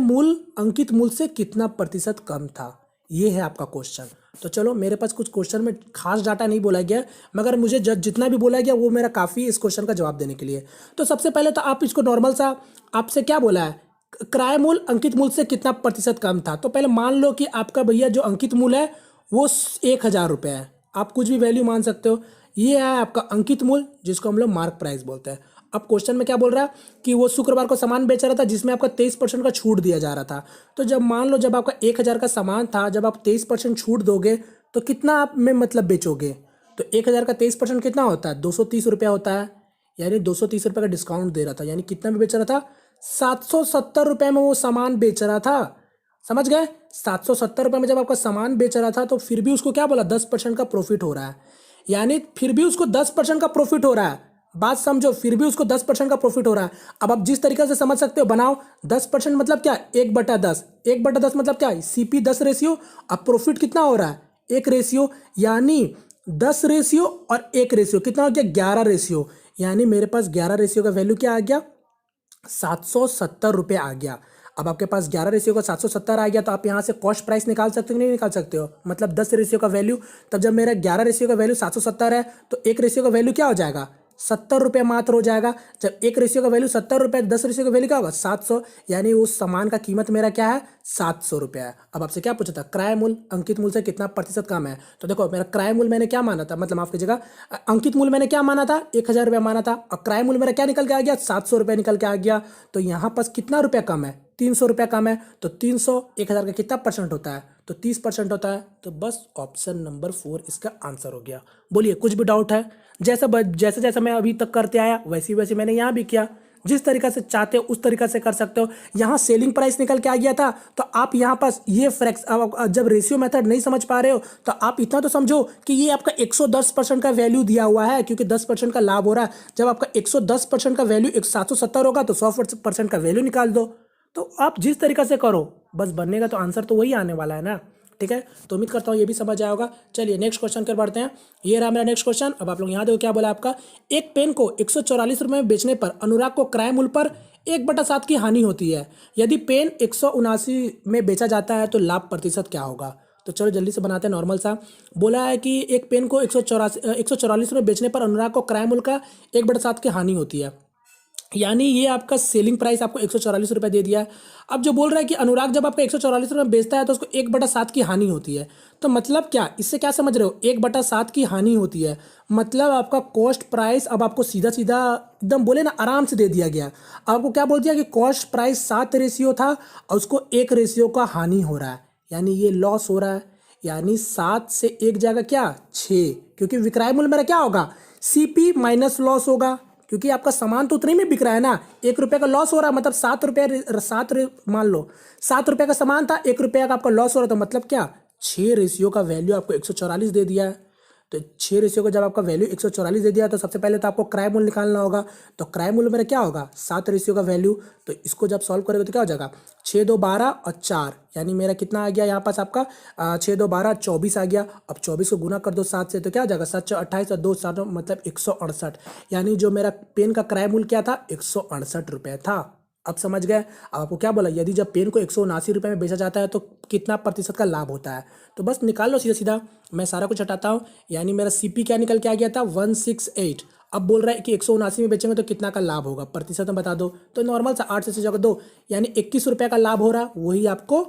मूल्य अंकित मूल्य से कितना प्रतिशत कम था, ये है आपका क्वेश्चन। तो चलो मेरे पास कुछ क्वेश्चन में खास डाटा नहीं बोला गया, मगर मुझे जितना भी बोला गया वो मेरा काफ़ी इस क्वेश्चन का जवाब देने के लिए। तो सबसे पहले तो आप इसको नॉर्मल सा, आपसे क्या बोला है, क्रय मूल्य अंकित मूल्य से कितना प्रतिशत कम था। तो पहले मान लो कि आपका भैया जो अंकित मूल्य है वो 1,000 रुपये है, आप कुछ भी वैल्यू मान सकते हो। ये है आपका अंकित मूल्य, जिसको हम लोग मार्क प्राइस बोलते हैं। अब क्वेश्चन में क्या बोल रहा है कि वो शुक्रवार को सामान बेच रहा था जिसमें आपका 23% का छूट दिया जा रहा था। तो जब मान लो जब आपका 1,000 का सामान था, जब आप 23% छूट दोगे तो कितना आप में मतलब बेचोगे। तो 1,000 का 23% कितना होता है 230 रुपया होता है, यानी 230 रुपये का डिस्काउंट दे रहा था, यानी कितना में बेच रहा था 770 रुपये में वो सामान बेच रहा था। समझ गए, 770 रुपये में जब आपका सामान बेच रहा था तो फिर भी उसको क्या बोला 10% का प्रॉफिट हो रहा है। यानी फिर भी उसको 10% का प्रॉफिट हो रहा है। बात समझो, फिर भी उसको 10% का प्रॉफिट हो रहा है। अब आप जिस तरीके से समझ सकते हो बनाओ। 10% मतलब क्या, 1/10। 1/10 मतलब क्या है, CP 10 रेशियो। अब प्रॉफिट कितना हो रहा है, 1 रेशियो। यानी 10 रेशियो और 1 रेशियो कितना हो गया, 11 रेशियो। यानी मेरे पास 11 रेशियो का वैल्यू क्या आ गया, 770 रुपये आ गया। अब आपके पास 11 रेशियो का 770 आ गया, तो आप यहाँ से कॉस्ट प्राइस निकाल सकते हो, नहीं निकाल सकते हो। मतलब 10 रेशियो का वैल्यू, तब जब मेरा 11 रेशियो का वैल्यू 770 है, तो 1 रेशियो का वैल्यू क्या हो जाएगा, 70 रुपये मात्र हो जाएगा। जब 1 रेशियो का वैल्यू 70 रुपये, 10 रेशियो का वैल्यू क्या होगा, 700। यानी उस सामान का कीमत मेरा क्या है, 700 रुपये है। अब आपसे क्या पूछा था, क्रय मूल्य अंकित मूल्य से कितना प्रतिशत कम है। तो देखो मेरा क्रय मूल्य मैंने क्या माना था, मतलब माफ कीजिएगा, अंकित मूल्य मैंने क्या माना था, 1000 रुपये माना था। और क्रय मूल्य मेरा क्या निकल के आ गया, 700 रुपये निकल के आ गया। तो यहाँ पास कितना रुपया कम है, 300 रुपया कम है। तो 300 1000 का कितना परसेंट होता है, तो 30% होता है। तो बस ऑप्शन नंबर 4 इसका आंसर हो गया। बोलिए कुछ भी डाउट है। जैसे जैसे मैं अभी तक करते आया वैसे वैसे मैंने यहाँ भी किया। जिस तरीका से चाहते हो उस तरीका से कर सकते हो। यहाँ सेलिंग प्राइस निकल के आ गया था, तो आप यहाँ पास ये फ्रैक्स, जब रेशियो मेथड नहीं समझ पा रहे हो तो आप इतना तो समझो कि ये आपका 110% का वैल्यू दिया हुआ है, क्योंकि 10% का लाभ हो रहा है। जब आपका 110% का वैल्यू 770 होगा, तो 100% का वैल्यू निकाल दो। तो आप जिस तरीका से करो बस बनेगा, तो आंसर तो वही आने वाला है ना। ठीक है, तो उम्मीद करता हूँ ये भी समझ आया होगा। चलिए नेक्स्ट क्वेश्चन कर बढ़ते हैं। ये रहा मेरा नेक्स्ट क्वेश्चन। अब आप लोग यहाँ देखो क्या बोला आपका, एक पेन को 144 रुपये में बेचने पर अनुराग को क्रय मूल्य पर 1/7 की हानि होती है। यदि पेन 179 में बेचा जाता है तो लाभ प्रतिशत क्या होगा। तो चलो जल्दी से बनाते हैं नॉर्मल सा। बोला है कि एक पेन को 144 रुपये बेचने पर अनुराग को क्रय मूल्य का 1/7 की हानि होती है। यानी ये आपका सेलिंग प्राइस आपको 144 रुपये दे दिया है। अब जो बोल रहा है कि अनुराग जब आपका 144 रुपये बेचता है तो उसको 1/7 की हानि होती है। तो मतलब क्या, इससे क्या समझ रहे हो, 1/7 की हानि होती है। मतलब आपका कॉस्ट प्राइस अब आपको सीधा सीधा एकदम बोले ना आराम से दे दिया गया। आपको क्या बोल दिया कि कॉस्ट प्राइस 7 रेशियो था और उसको 1 रेशियो का हानि हो रहा है, यानी ये लॉस हो रहा है। यानी 7 से 1 जाएगा क्या, 6, क्योंकि विक्रय मूल्य मेरा क्या होगा, CP माइनस लॉस होगा, क्योंकि आपका सामान तो उतने में बिक रहा है ना। 1 रुपये का लॉस हो रहा है, मतलब 7 रुपये, मान लो 7 रुपये का सामान था, 1 रुपये का आपका लॉस हो रहा था। मतलब क्या, 6 रेशियो का वैल्यू आपको 144 दे दिया है। तो 6 रेशियो को जब आपका वैल्यू 144 दे दिया, तो सबसे पहले तो आपको क्रय मूल्य निकालना होगा। तो क्रय मूल्य मेरा क्या होगा, 7 रेशियो का वैल्यू। तो इसको जब सॉल्व करेंगे तो क्या हो जाएगा, 6 2 12 और 4, यानी मेरा कितना आ गया यहाँ पास आपका 6 2 12 24 आ गया। अब 24 को गुना कर दो 7 से, तो क्या हो जाएगा, 7 4 28 और 2 7 मतलब 168। यानी जो मेरा पेन का क्रय मूल्य क्या था, 168 रुपये था। अब समझ गए। अब आपको क्या बोला, यदि जब पेन को 179 रुपये में बेचा जाता है तो कितना प्रतिशत का लाभ होता है। तो बस निकाल लो सीधा सीधा, मैं सारा कुछ हटाता हूँ। यानी मेरा CP क्या निकल के आ गया था, 168। अब बोल रहा है कि 179 में बेचेंगे तो कितना का लाभ होगा, प्रतिशत में बता दो। तो नॉर्मल सा 8 से जगह 2, यानी 21 रुपये का लाभ हो रहा है। वही आपको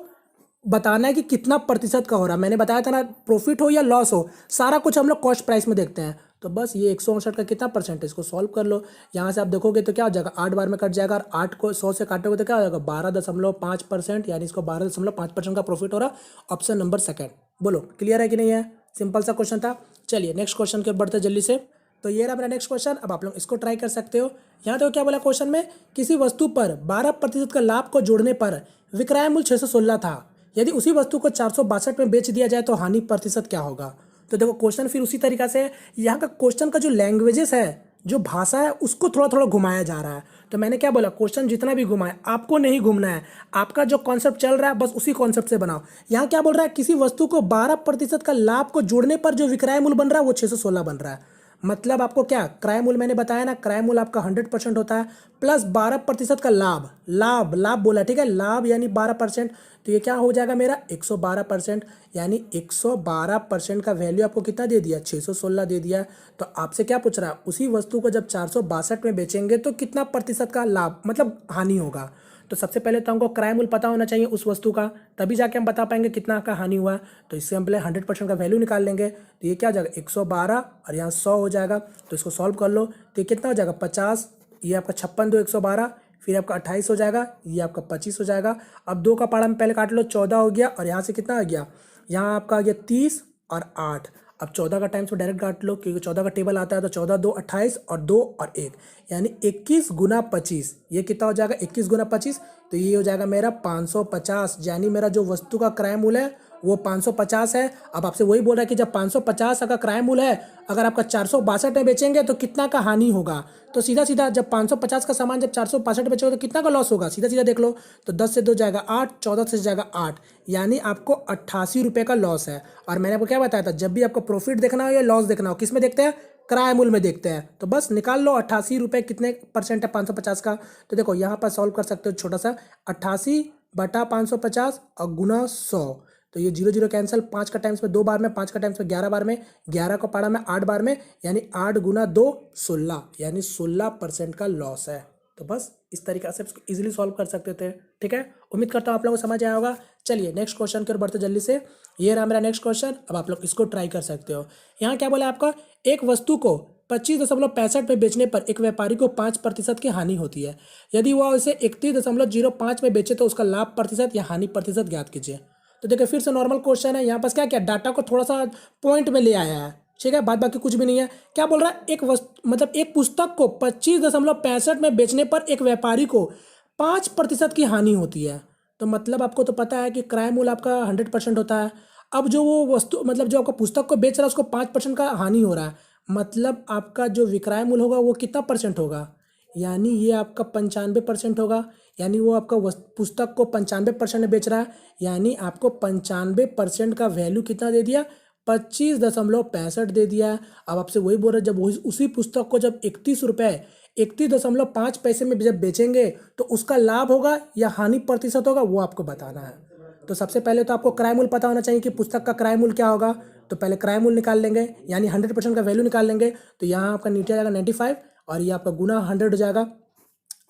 बताना है कि कितना प्रतिशत का हो रहा है। मैंने बताया था ना, प्रॉफिट हो या लॉस हो, सारा कुछ हम लोग कॉस्ट प्राइस में देखते हैं। तो बस ये 159 का कितना परसेंट है, इसको सॉल्व कर लो। यहाँ से आप देखोगे तो क्या हो जाएगा, 8 बार में कट जाएगा, और 8 को 100 से काटोगे तो क्या हो जाएगा, 12.5%। यानी इसको 12.5% का प्रॉफिट हो रहा। Option number second. बोलो क्लियर है कि नहीं है, सिंपल सा क्वेश्चन था। चलिए नेक्स्ट क्वेश्चन के बढ़ते जल्दी से। तो ये रहा मेरा नेक्स्ट क्वेश्चन। अब आप लोग इसको ट्राई कर सकते हो। यहाँ देखो क्या बोला क्वेश्चन में, किसी वस्तु पर 12% का लाभ को जोड़ने पर विक्रय मूल्य 616 था। यदि उसी वस्तु को 462 में बेच दिया जाए तो हानि प्रतिशत क्या होगा। तो देखो क्वेश्चन फिर उसी तरीका से, यहाँ का क्वेश्चन का जो लैंग्वेजेस है, जो भाषा है, उसको थोड़ा थोड़ा घुमाया जा रहा है। तो मैंने क्या बोला, क्वेश्चन जितना भी घुमाए आपको नहीं घूमना है, आपका जो कॉन्सेप्ट चल रहा है बस उसी कॉन्सेप्ट से बनाओ। यहाँ क्या बोल रहा है, किसी वस्तु को 12% का लाभ को जोड़ने पर जो विक्रय मूल्य बन रहा है वो 616 बन रहा है। मतलब आपको क्या, क्रय मूल्य मैंने बताया ना, क्रय मूल्य आपका 100% होता है, प्लस 12% का लाभ, लाभ लाभ बोला, ठीक है, लाभ यानी 12%। तो ये क्या हो जाएगा मेरा 112%। यानी 112% का वैल्यू आपको कितना दे दिया, 616 दे दिया। तो आपसे क्या पूछ रहा है, उसी वस्तु को जब 462 में बेचेंगे तो कितना प्रतिशत का लाभ मतलब हानि होगा। तो सबसे पहले तो हमको क्रय मूल्य पता होना चाहिए उस वस्तु का, तभी जाके हम बता पाएंगे कितना का हानि हुआ। तो इससे हम पहले 100% का वैल्यू निकाल लेंगे। तो ये क्या हो जाएगा, 112 और यहाँ 100 हो जाएगा। तो इसको सॉल्व कर लो, तो ये कितना हो जाएगा, 50। ये आपका 56 2 112, फिर आपका 28 हो जाएगा, ये आपका 25 हो जाएगा। अब 2 का पाड़ा में पहले काट लो, 14 हो गया, और यहाँ से कितना आ गया, यहाँ आपका आ गया 30 और 8। अब 14 का टाइम से डायरेक्ट काट लो, क्योंकि 14 का टेबल आता है। तो 14 2 28 और 2 और 1, यानी 21 गुना 25। ये कितना हो जाएगा, 21 गुना 25। तो ये हो जाएगा मेरा 550। यानी मेरा जो वस्तु का क्रय मूल्य है वो 550 है। अब आपसे वही बोल रहा है कि जब 550 अगर क्रय मूल्य है, अगर आपका 462 में बेचेंगे तो कितना का हानि होगा। तो सीधा सीधा जब 550 का सामान जब 462 बेचोगे तो कितना का लॉस होगा, सीधा सीधा देख लो। तो 10 से 2 जाएगा 8, 14 से जाएगा 8, यानी आपको 88 रुपये का लॉस है। और मैंने आपको क्या बताया था, जब भी आपको प्रॉफिट देखना हो या लॉस देखना हो, किस में देखते हैं, क्रय मूल्य में देखते हैं। तो बस निकाल लो 88 रुपये कितने परसेंट है 550 का। तो देखो यहाँ पर सॉल्व कर सकते हो छोटा सा, 88 बटा 550 और गुना 100। तो ये 0 0 कैंसिल, 5 का टाइम्स में 2 बार में, 5 का टाइम्स में 11 बार में, 11 को पढ़ा में 8 बार में, यानी 8 गुना 2 16, यानी 16% का लॉस है। तो बस इस तरीके से इसको इजीली सॉल्व कर सकते थे। ठीक है, उम्मीद करता हूँ आप लोगों को समझ आया होगा। चलिए नेक्स्ट क्वेश्चन की ओर बढ़ते जल्दी से। ये रहा मेरा नेक्स्ट क्वेश्चन। अब आप लोग इसको ट्राई कर सकते हो। यहाँ क्या बोला आपका, एक वस्तु को 25.65 में बेचने पर एक व्यापारी को 5% की हानि होती है। यदि वह इसे 31.05 में बेचे तो उसका लाभ प्रतिशत या हानि प्रतिशत ज्ञात कीजिए। तो देखिए फिर से नॉर्मल क्वेश्चन है। यहाँ पास क्या क्या डाटा को थोड़ा सा पॉइंट में ले आया है। ठीक है, बात बाकी कुछ भी नहीं है। क्या बोल रहा है, एक वस्तु मतलब एक पुस्तक को 25.65 में बेचने पर एक व्यापारी को 5% की हानि होती है। तो मतलब आपको तो पता है कि क्रय मूल्य आपका 100% होता है। अब जो वो वस्तु मतलब जो आपका पुस्तक को बेच रहा है उसको 5% का हानि हो रहा है, मतलब आपका जो विक्रय मूल्य होगा वो कितना परसेंट होगा, यानी ये आपका 95% होगा। यानी वो आपका पुस्तक को 95% में बेच रहा है, यानी आपको 95% का वैल्यू कितना दे दिया, 25.65 दे दिया। अब आपसे वही बोल रहे, जब उसी पुस्तक को जब 31.5 में जब बेचेंगे तो उसका लाभ होगा या हानि प्रतिशत होगा, वो आपको बताना है। तो सबसे पहले तो आपको क्रय मूल्य पता होना चाहिए कि पुस्तक का क्रय मूल्य क्या होगा। तो पहले क्रय मूल्य निकाल लेंगे, यानी 100% का वैल्यू निकाल लेंगे। तो यहाँ आपका नीचे आ जाएगा 95 और ये आपका गुना 100 हो जाएगा।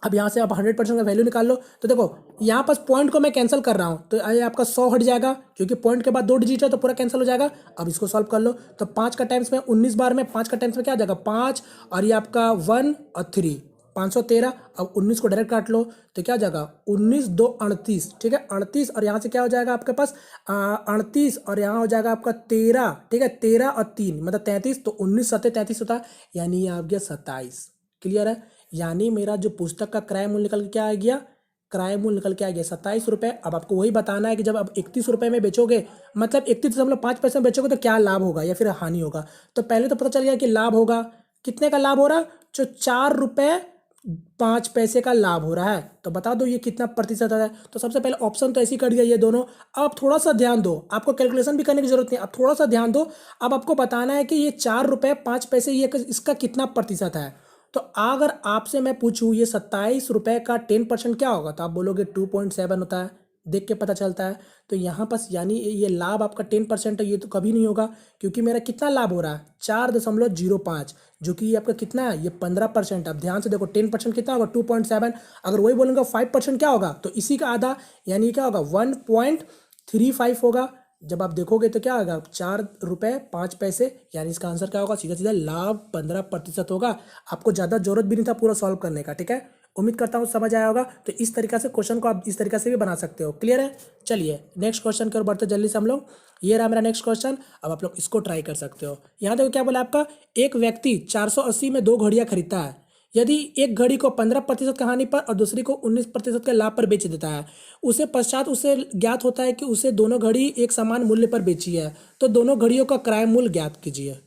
अब यहाँ से आप 100% का वैल्यू निकाल लो। तो देखो यहाँ पास पॉइंट को मैं कैंसिल कर रहा हूँ, तो ये आपका 100 हट जाएगा, क्योंकि पॉइंट के बाद 2 डिजिट है तो पूरा कैंसिल हो जाएगा। अब इसको सॉल्व कर लो। तो 5 का टाइम्स में 19 बार में, 5 का टाइम्स में क्या आ जाएगा 5, और ये आपका 1 और 3 513। अब 19 को डायरेक्ट काट लो तो क्या हो जाएगा 19 2 38। ठीक है, 38 और यहाँ से क्या हो जाएगा आपके पास 38 और यहाँ हो जाएगा आपका 13। ठीक है, 13 और 3 मतलब 33, तो 19 7 33 होता है, यानी ये आ गया 27। क्लियर है, यानी मेरा जो पुस्तक का क्रय मूल्य निकल के क्या आ गया, क्रय मूल्य निकल के आ गया 27 रुपये। अब आपको वही बताना है कि जब आप 31 रुपये में बेचोगे, मतलब 31.5% में बेचोगे तो क्या लाभ होगा या फिर हानि होगा। तो पहले तो पता चल गया कि लाभ होगा, कितने का लाभ हो रहा है, जो 4 रुपये 5 पैसे का लाभ हो रहा है। तो बता दो ये कितना प्रतिशत है। तो सबसे पहले ऑप्शन तो ऐसे ही कट गया ये दोनों। अब आप थोड़ा सा ध्यान दो, आपको कैलकुलेशन भी करने की जरूरत नहीं, आप थोड़ा सा ध्यान दो। अब आपको बताना है कि ये 4 रुपये 5 पैसे ये इसका कितना प्रतिशत है। तो अगर आपसे मैं पूछूं ये 27 रुपये का 10% क्या होगा, तो आप बोलोगे 2.7 होता है, देख के पता चलता है। तो यहाँ पास यानी ये लाभ आपका 10% है, ये तो कभी नहीं होगा, क्योंकि मेरा कितना लाभ हो रहा है 4.05, जो कि आपका कितना है ये 15%। अब ध्यान से देखो 10% कितना होगा 2.7। अगर वही बोलूँगा 5% क्या होगा, तो इसी का आधा यानी क्या होगा 1.35 होगा। जब आप देखोगे तो क्या होगा 4 रुपये 5 पैसे, यानी इसका आंसर क्या होगा, सीधा सीधा लाभ 15% होगा। आपको ज़्यादा जरूरत भी नहीं था पूरा सॉल्व करने का। ठीक है, उम्मीद करता हूँ समझ आया होगा। तो इस तरीके से क्वेश्चन को आप इस तरीके से भी बना सकते हो। क्लियर है, चलिए नेक्स्ट क्वेश्चन की ओर बढ़ते जल्दी से हम लोग। ये रहा मेरा नेक्स्ट क्वेश्चन। अब आप लोग इसको ट्राई कर सकते हो। यहाँ देखो क्या बोला आपका, एक व्यक्ति 480 में 2 घड़ियाँ खरीदता है। यदि एक घड़ी को 15% की हानि पर और दूसरी को 19% के लाभ पर बेच देता है, उसे पश्चात उसे ज्ञात होता है कि उसे दोनों घड़ी एक समान मूल्य पर बेची है, तो दोनों घड़ियों का क्रय मूल्य ज्ञात कीजिए।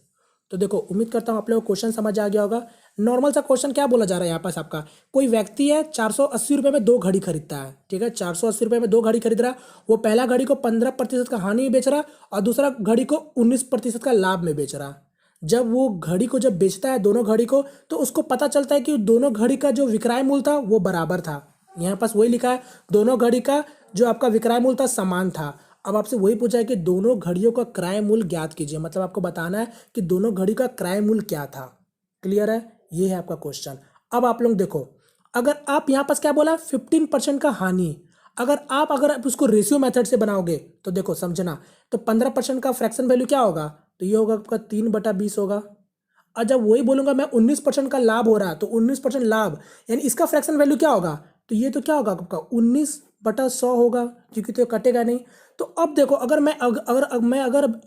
तो देखो उम्मीद करता हूँ आप लोगों को क्वेश्चन समझ आ गया होगा। नॉर्मल सा क्वेश्चन क्या बोला जा रहा है यहाँ पास आपका, कोई व्यक्ति है 480 रुपये में 2 घड़ी खरीदता है। ठीक है, 480 रुपये में 2 घड़ी खरीद रहा है। वो पहला घड़ी को 15% का हानि में बेच रहा और दूसरा घड़ी को 19% का लाभ में बेच रहा। जब वो घड़ी को जब बेचता है दोनों घड़ी को, तो उसको पता चलता है कि दोनों घड़ी का जो विक्रय मूल्य था वो बराबर था। यहाँ पास वही लिखा है, दोनों घड़ी का जो आपका विक्रय मूल्य था समान था। अब आपसे वही पूछा है कि दोनों घड़ियों का क्रय मूल्य ज्ञात कीजिए, मतलब आपको बताना है कि दोनों घड़ी का क्रय मूल्य क्या था। क्लियर है, ये है आपका क्वेश्चन। अब आप लोग देखो, अगर आप यहाँ पास क्या बोला 15% का हानि, अगर आप उसको रेशियो मेथड से बनाओगे तो देखो समझना, तो 15% का फ्रैक्शन वैल्यू क्या होगा, तो ये होगा आपका 3/20 होगा। और जब वही बोलूंगा मैं 19% का लाभ हो रहा है, तो 19% लाभ यानी इसका फ्रैक्शन वैल्यू क्या होगा, तो ये तो क्या होगा आपका 19/100 होगा, क्योंकि तो कटेगा नहीं। तो अब देखो अगर मैं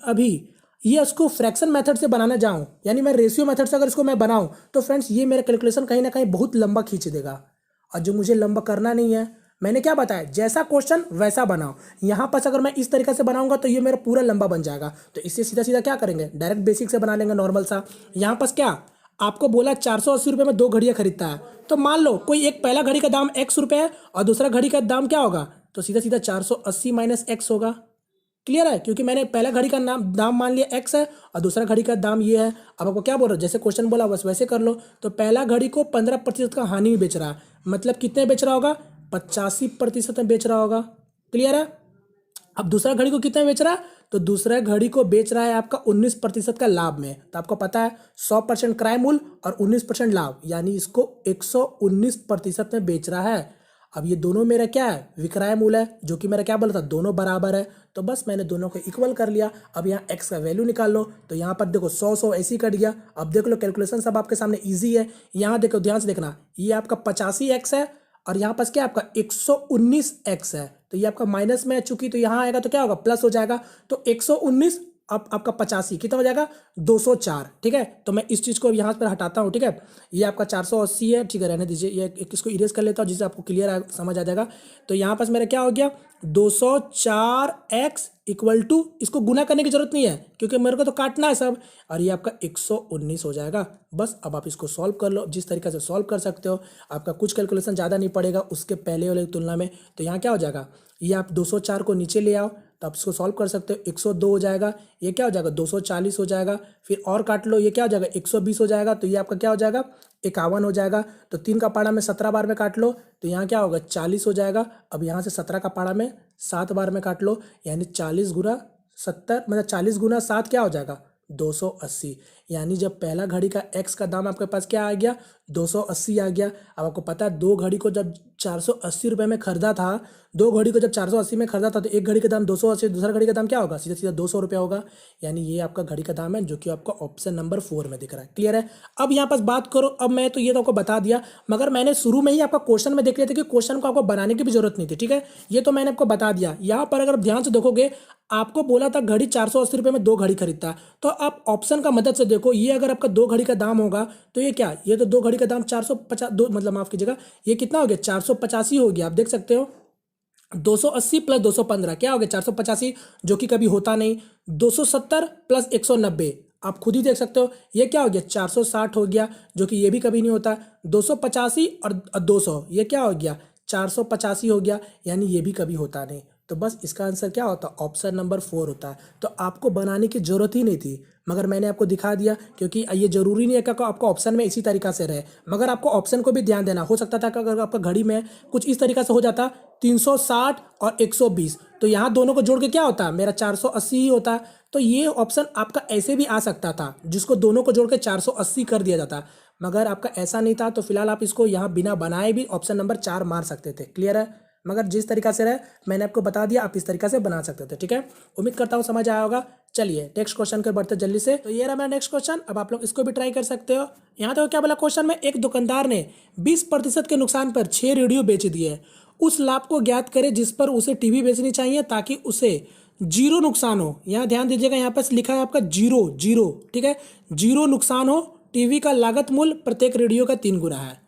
अभी ये इसको फ्रैक्शन मेथड से बनाना जाऊं, यानी मैं रेशियो मेथड से अगर इसको मैं बनाऊं, तो फ्रेंड्स ये मेरा कैलकुलेशन कहीं ना कहीं बहुत लंबा खींच देगा, और जो मुझे लंबा करना नहीं है। मैंने क्या बताया, जैसा क्वेश्चन वैसा बनाओ। यहाँ पर अगर मैं इस तरीके से बनाऊंगा तो ये मेरा पूरा लंबा बन जाएगा, तो इससे सीधा सीधा क्या करेंगे, डायरेक्ट बेसिक से बना लेंगे नॉर्मल सा। यहाँ पर क्या आपको बोला 480 रुपये में 2 घड़ियाँ खरीदता है, तो मान लो कोई एक पहला घड़ी का दाम x रुपये है और दूसरा घड़ी का दाम क्या होगा, तो सीधा सीधा 480 माइनस एक्स होगा। क्लियर है, क्योंकि मैंने पहला घड़ी का दाम मान लिया x है और दूसरा घड़ी का दाम ये है। अब आपको क्या बोल रहा है, जैसे क्वेश्चन बोला बस वैसे कर लो। तो पहला घड़ी को 15% का हानि में बेच रहा है, मतलब कितने बेच रहा होगा, 85% में बेच रहा होगा। क्लियर है। अब दूसरा घड़ी को कितने बेच रहा है, तो दूसरा घड़ी को बेच रहा है आपका 19% का लाभ में। तो आपको पता है 100% क्रय मूल्य और 19% लाभ, यानी इसको 119% में बेच रहा है। अब ये दोनों मेरा क्या है, विक्रय मूल्य है, जो कि मेरा क्या बोला था, दोनों बराबर है। तो बस मैंने दोनों को इक्वल कर लिया। अब यहाँ x का वैल्यू निकाल लो, तो यहाँ पर देखो 100 ऐसे ही कट गया। अब देख लो कैलकुलेशन सब आपके सामने ईजी है। यहाँ देखो ध्यान से देखना, ये आपका 85x है और यहाँ पास क्या आपका 119x है, तो ये आपका माइनस में है चूंकि, तो यहाँ आएगा तो क्या होगा, प्लस हो जाएगा। तो 119 अब आपका 85 कितना हो जाएगा, 204। ठीक है, तो मैं इस चीज़ को यहाँ पर हटाता हूँ। ठीक है, ये आपका 480 है, ठीक है रहने दीजिए, ये इसको इरेज कर लेता हूँ जिससे आपको क्लियर समझ आ जाएगा। तो यहाँ पास मेरा क्या हो गया, 204x इक्वल टू, इसको गुना करने की जरूरत नहीं है क्योंकि मेरे को तो काटना है सब, और ये आपका 119 हो जाएगा। बस अब आप इसको सॉल्व कर लो, जिस तरीके से सॉल्व कर सकते हो, आपका कुछ कैलकुलेशन ज़्यादा नहीं पड़ेगा उसके पहले वाले की तुलना में। तो यहाँ क्या हो जाएगा, ये आप 204 को नीचे ले आओ तो आप इसको सॉल्व कर सकते हो। 102 हो जाएगा, ये क्या हो जाएगा 240 हो जाएगा, फिर और काट लो, ये क्या हो जाएगा 120 हो जाएगा, तो ये आपका क्या हो जाएगा 51 हो जाएगा। तो 3 का पाड़ा में 17 बार में काट लो, तो यहाँ क्या होगा 40 हो जाएगा। अब यहाँ से 17 का पाड़ा में 7 बार में काट लो, यानी 40 गुना 70 मतलब 40 गुना 7 क्या हो जाएगा 280। यानी जब पहला घड़ी का x का दाम आपके पास क्या आ गया, 280 आ गया। अब आपको पता है दो घड़ी को जब 480 रुपये में खरीदा था, दो घड़ी को जब 480 में खरीदा था, तो एक घड़ी का दाम 280, दूसरा घड़ी का दाम क्या होगा, सीधा सीधा 200 रुपया होगा। यानी ये आपका घड़ी का दाम है, जो कि आपका ऑप्शन नंबर 4 में दिख रहा है। क्लियर है। अब यहाँ पास बात करो, अब मैं तो ये तो आपको बता दिया, मगर मैंने शुरू में ही आपका क्वेश्चन में देख लिया था कि क्वेश्चन को आपको बनाने की भी जरूरत नहीं थी। ठीक है, ये तो मैंने आपको बता दिया। यहाँ पर अगर ध्यान से देखोगे, आपको बोला था घड़ी 480 रुपये में 2 घड़ी खरीदता है, तो आप ऑप्शन का मदद से देखो, ये अगर आपका 2 घड़ी का दाम होगा तो ये क्या, ये तो 2 घड़ी का दाम 450, दो मतलब माफ कीजिएगा, ये कितना हो गया 485 हो गया। आप देख सकते हो 280 प्लस 215 क्या हो गया 485, जो कि कभी होता नहीं। 270 प्लस 190 आप खुद ही देख सकते हो, ये क्या हो गया 460 हो गया, जो कि ये भी कभी नहीं होता। 285 और 200 ये क्या हो गया 485 हो गया, यानी ये भी कभी होता नहीं। तो बस इसका आंसर क्या होता, ऑप्शन नंबर 4 होता है। तो आपको बनाने की जरूरत ही नहीं थी, मगर मैंने आपको दिखा दिया, क्योंकि ये जरूरी नहीं है कि आपको ऑप्शन में इसी तरीका से रहे, मगर आपको ऑप्शन को भी ध्यान देना। हो सकता था कि अगर आपका घड़ी में कुछ इस तरीका से हो जाता 360 और 120, तो यहाँ दोनों को जोड़ के क्या होता, मेरा 480 ही होता। तो ये ऑप्शन आपका ऐसे भी आ सकता था, जिसको दोनों को जोड़ के 480 कर दिया जाता, मगर आपका ऐसा नहीं था। तो फिलहाल आप इसको यहाँ बिना बनाए भी ऑप्शन नंबर 4 मार सकते थे। क्लियर है, मगर जिस तरीका से रहे मैंने आपको बता दिया, आप इस तरीका से बना सकते थे। ठीक है, उम्मीद करता हूँ समझ आया होगा। चलिए नेक्स्ट क्वेश्चन के बढ़ते जल्दी से। तो ये रहा मेरा नेक्स्ट क्वेश्चन, अब आप लोग इसको भी ट्राई कर सकते हो। यहाँ तो क्या बोला क्वेश्चन में, एक दुकानदार ने 20% के नुकसान पर 6 रेडियो बेच दिए, उस लाभ को ज्ञात करें जिस पर उसे टीवी बेचनी चाहिए ताकि उसे 0 नुकसान हो। यहाँ ध्यान दीजिएगा, यहाँ पर लिखा है आपका 0। ठीक है, 0 नुकसान हो। टीवी का लागत मूल्य प्रत्येक रेडियो का 3 गुना है।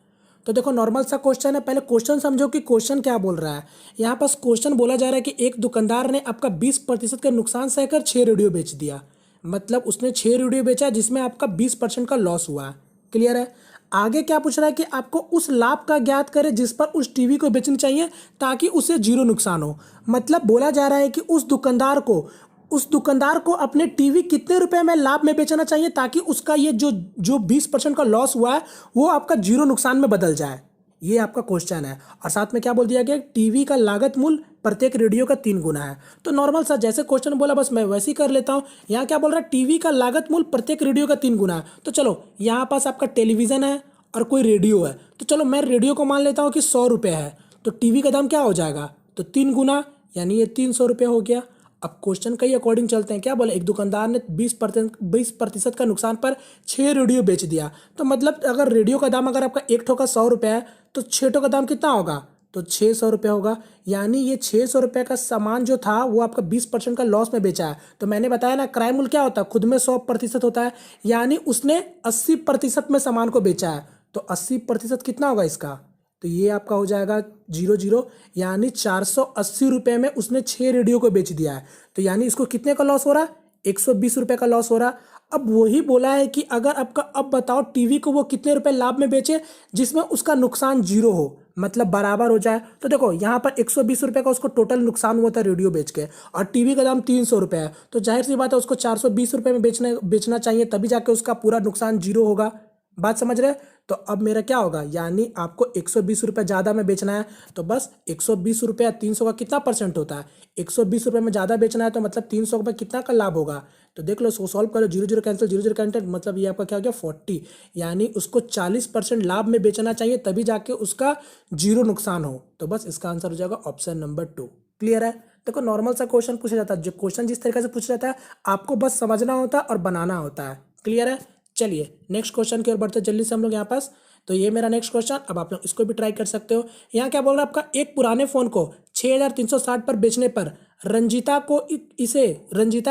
तो देखो नॉर्मल सा क्वेश्चन है, पहले क्वेश्चन समझो कि क्वेश्चन क्या बोल रहा है। यहाँ पास क्वेश्चन बोला जा रहा है कि एक दुकानदार ने आपका 20% का नुकसान सहकर 6 रेडियो बेच दिया, मतलब उसने 6 रेडियो बेचा जिसमें आपका 20% का लॉस हुआ है। क्लियर है। आगे क्या पूछ रहा है कि आपको उस लाभ का ज्ञात करें जिस पर उस टीवी को बेचनी चाहिए ताकि उसे 0 नुकसान हो। मतलब बोला जा रहा है कि उस दुकानदार को अपने टीवी कितने रुपए में लाभ में बेचना चाहिए ताकि उसका ये जो 20% का लॉस हुआ है वो आपका 0 नुकसान में बदल जाए। ये आपका क्वेश्चन है। और साथ में क्या बोल दिया गया, टीवी का लागत मूल्य प्रत्येक रेडियो का 3 गुना है। तो नॉर्मल सा जैसे क्वेश्चन बोला बस मैं वैसे ही कर लेता हूँ। यहाँ क्या बोल रहा है, टीवी का लागत मूल्य प्रत्येक रेडियो का 3 गुना है। तो चलो यहाँ पास आपका टेलीविजन है और कोई रेडियो है, तो चलो मैं रेडियो को मान लेता हूँ कि 100 रुपये है, तो टीवी का दाम क्या हो जाएगा, तो 3 गुना, यानी ये 300 रुपये हो गया। अब क्वेश्चन का ही अकॉर्डिंग चलते हैं। क्या बोले, एक दुकानदार ने 20% का नुकसान पर 6 रेडियो बेच दिया। तो मतलब अगर रेडियो का दाम अगर आपका एक ठो का 100 रुपये है तो 6 ठो का दाम कितना होगा, तो 600 रुपये होगा। यानी ये 600 रुपये का सामान जो था वो आपका 20% का लॉस में बेचा है। तो मैंने बताया ना, क्रय मूल्य क्या होता है, खुद में 100% होता है, यानी उसने 80% में सामान को बेचा है। तो 80% कितना होगा इसका, तो ये आपका हो जाएगा 0 0, यानी 480 रुपये में उसने 6 रेडियो को बेच दिया है। तो यानी इसको कितने का लॉस हो रहा है? 120 रुपये का लॉस हो रहा। अब वही बोला है कि अगर आपका, अब बताओ टीवी को वो कितने रुपए लाभ में बेचे जिसमें उसका नुकसान 0 हो, मतलब बराबर हो जाए। तो देखो यहाँ पर 120 रुपये का उसको टोटल नुकसान हुआ था रेडियो बेच के, और टीवी का दाम 300 रुपये है, तो जाहिर सी बात है उसको 420 रुपये में बेचना चाहिए, तभी जाके उसका पूरा नुकसान 0 होगा। बात समझ रहे? तो अब मेरा क्या होगा, यानी आपको 120 रुपये ज़्यादा में बेचना है, तो बस 120 रुपये 300 का कितना परसेंट होता है? 120 रुपये में ज़्यादा बेचना है तो मतलब 300 रुपये कितना का लाभ होगा? तो देख लो, इसको सॉल्व करो, 0 0 कैंसिल, 0 0 कैंसिल, मतलब ये आपका क्या हो गया 40, यानी उसको 40% लाभ में बेचना चाहिए, तभी जाके उसका 0 नुकसान हो। तो बस इसका आंसर हो जाएगा ऑप्शन नंबर 2। क्लियर है? देखो नॉर्मल सा क्वेश्चन पूछा जाता है, जो क्वेश्चन जिस तरीके से पूछा जाता है आपको बस समझना होता है और बनाना होता है। क्लियर है? चलिए नेक्स्ट क्वेश्चन की ओर बढ़ते हैं जल्दी से हम लोग यहाँ पास। तो ये मेरा नेक्स्ट क्वेश्चन, अब आप लोग इसको भी ट्राई कर सकते हो। यहाँ क्या बोल रहा है आपका, एक पुराने फोन को 6360 पर बेचने पर रंजीता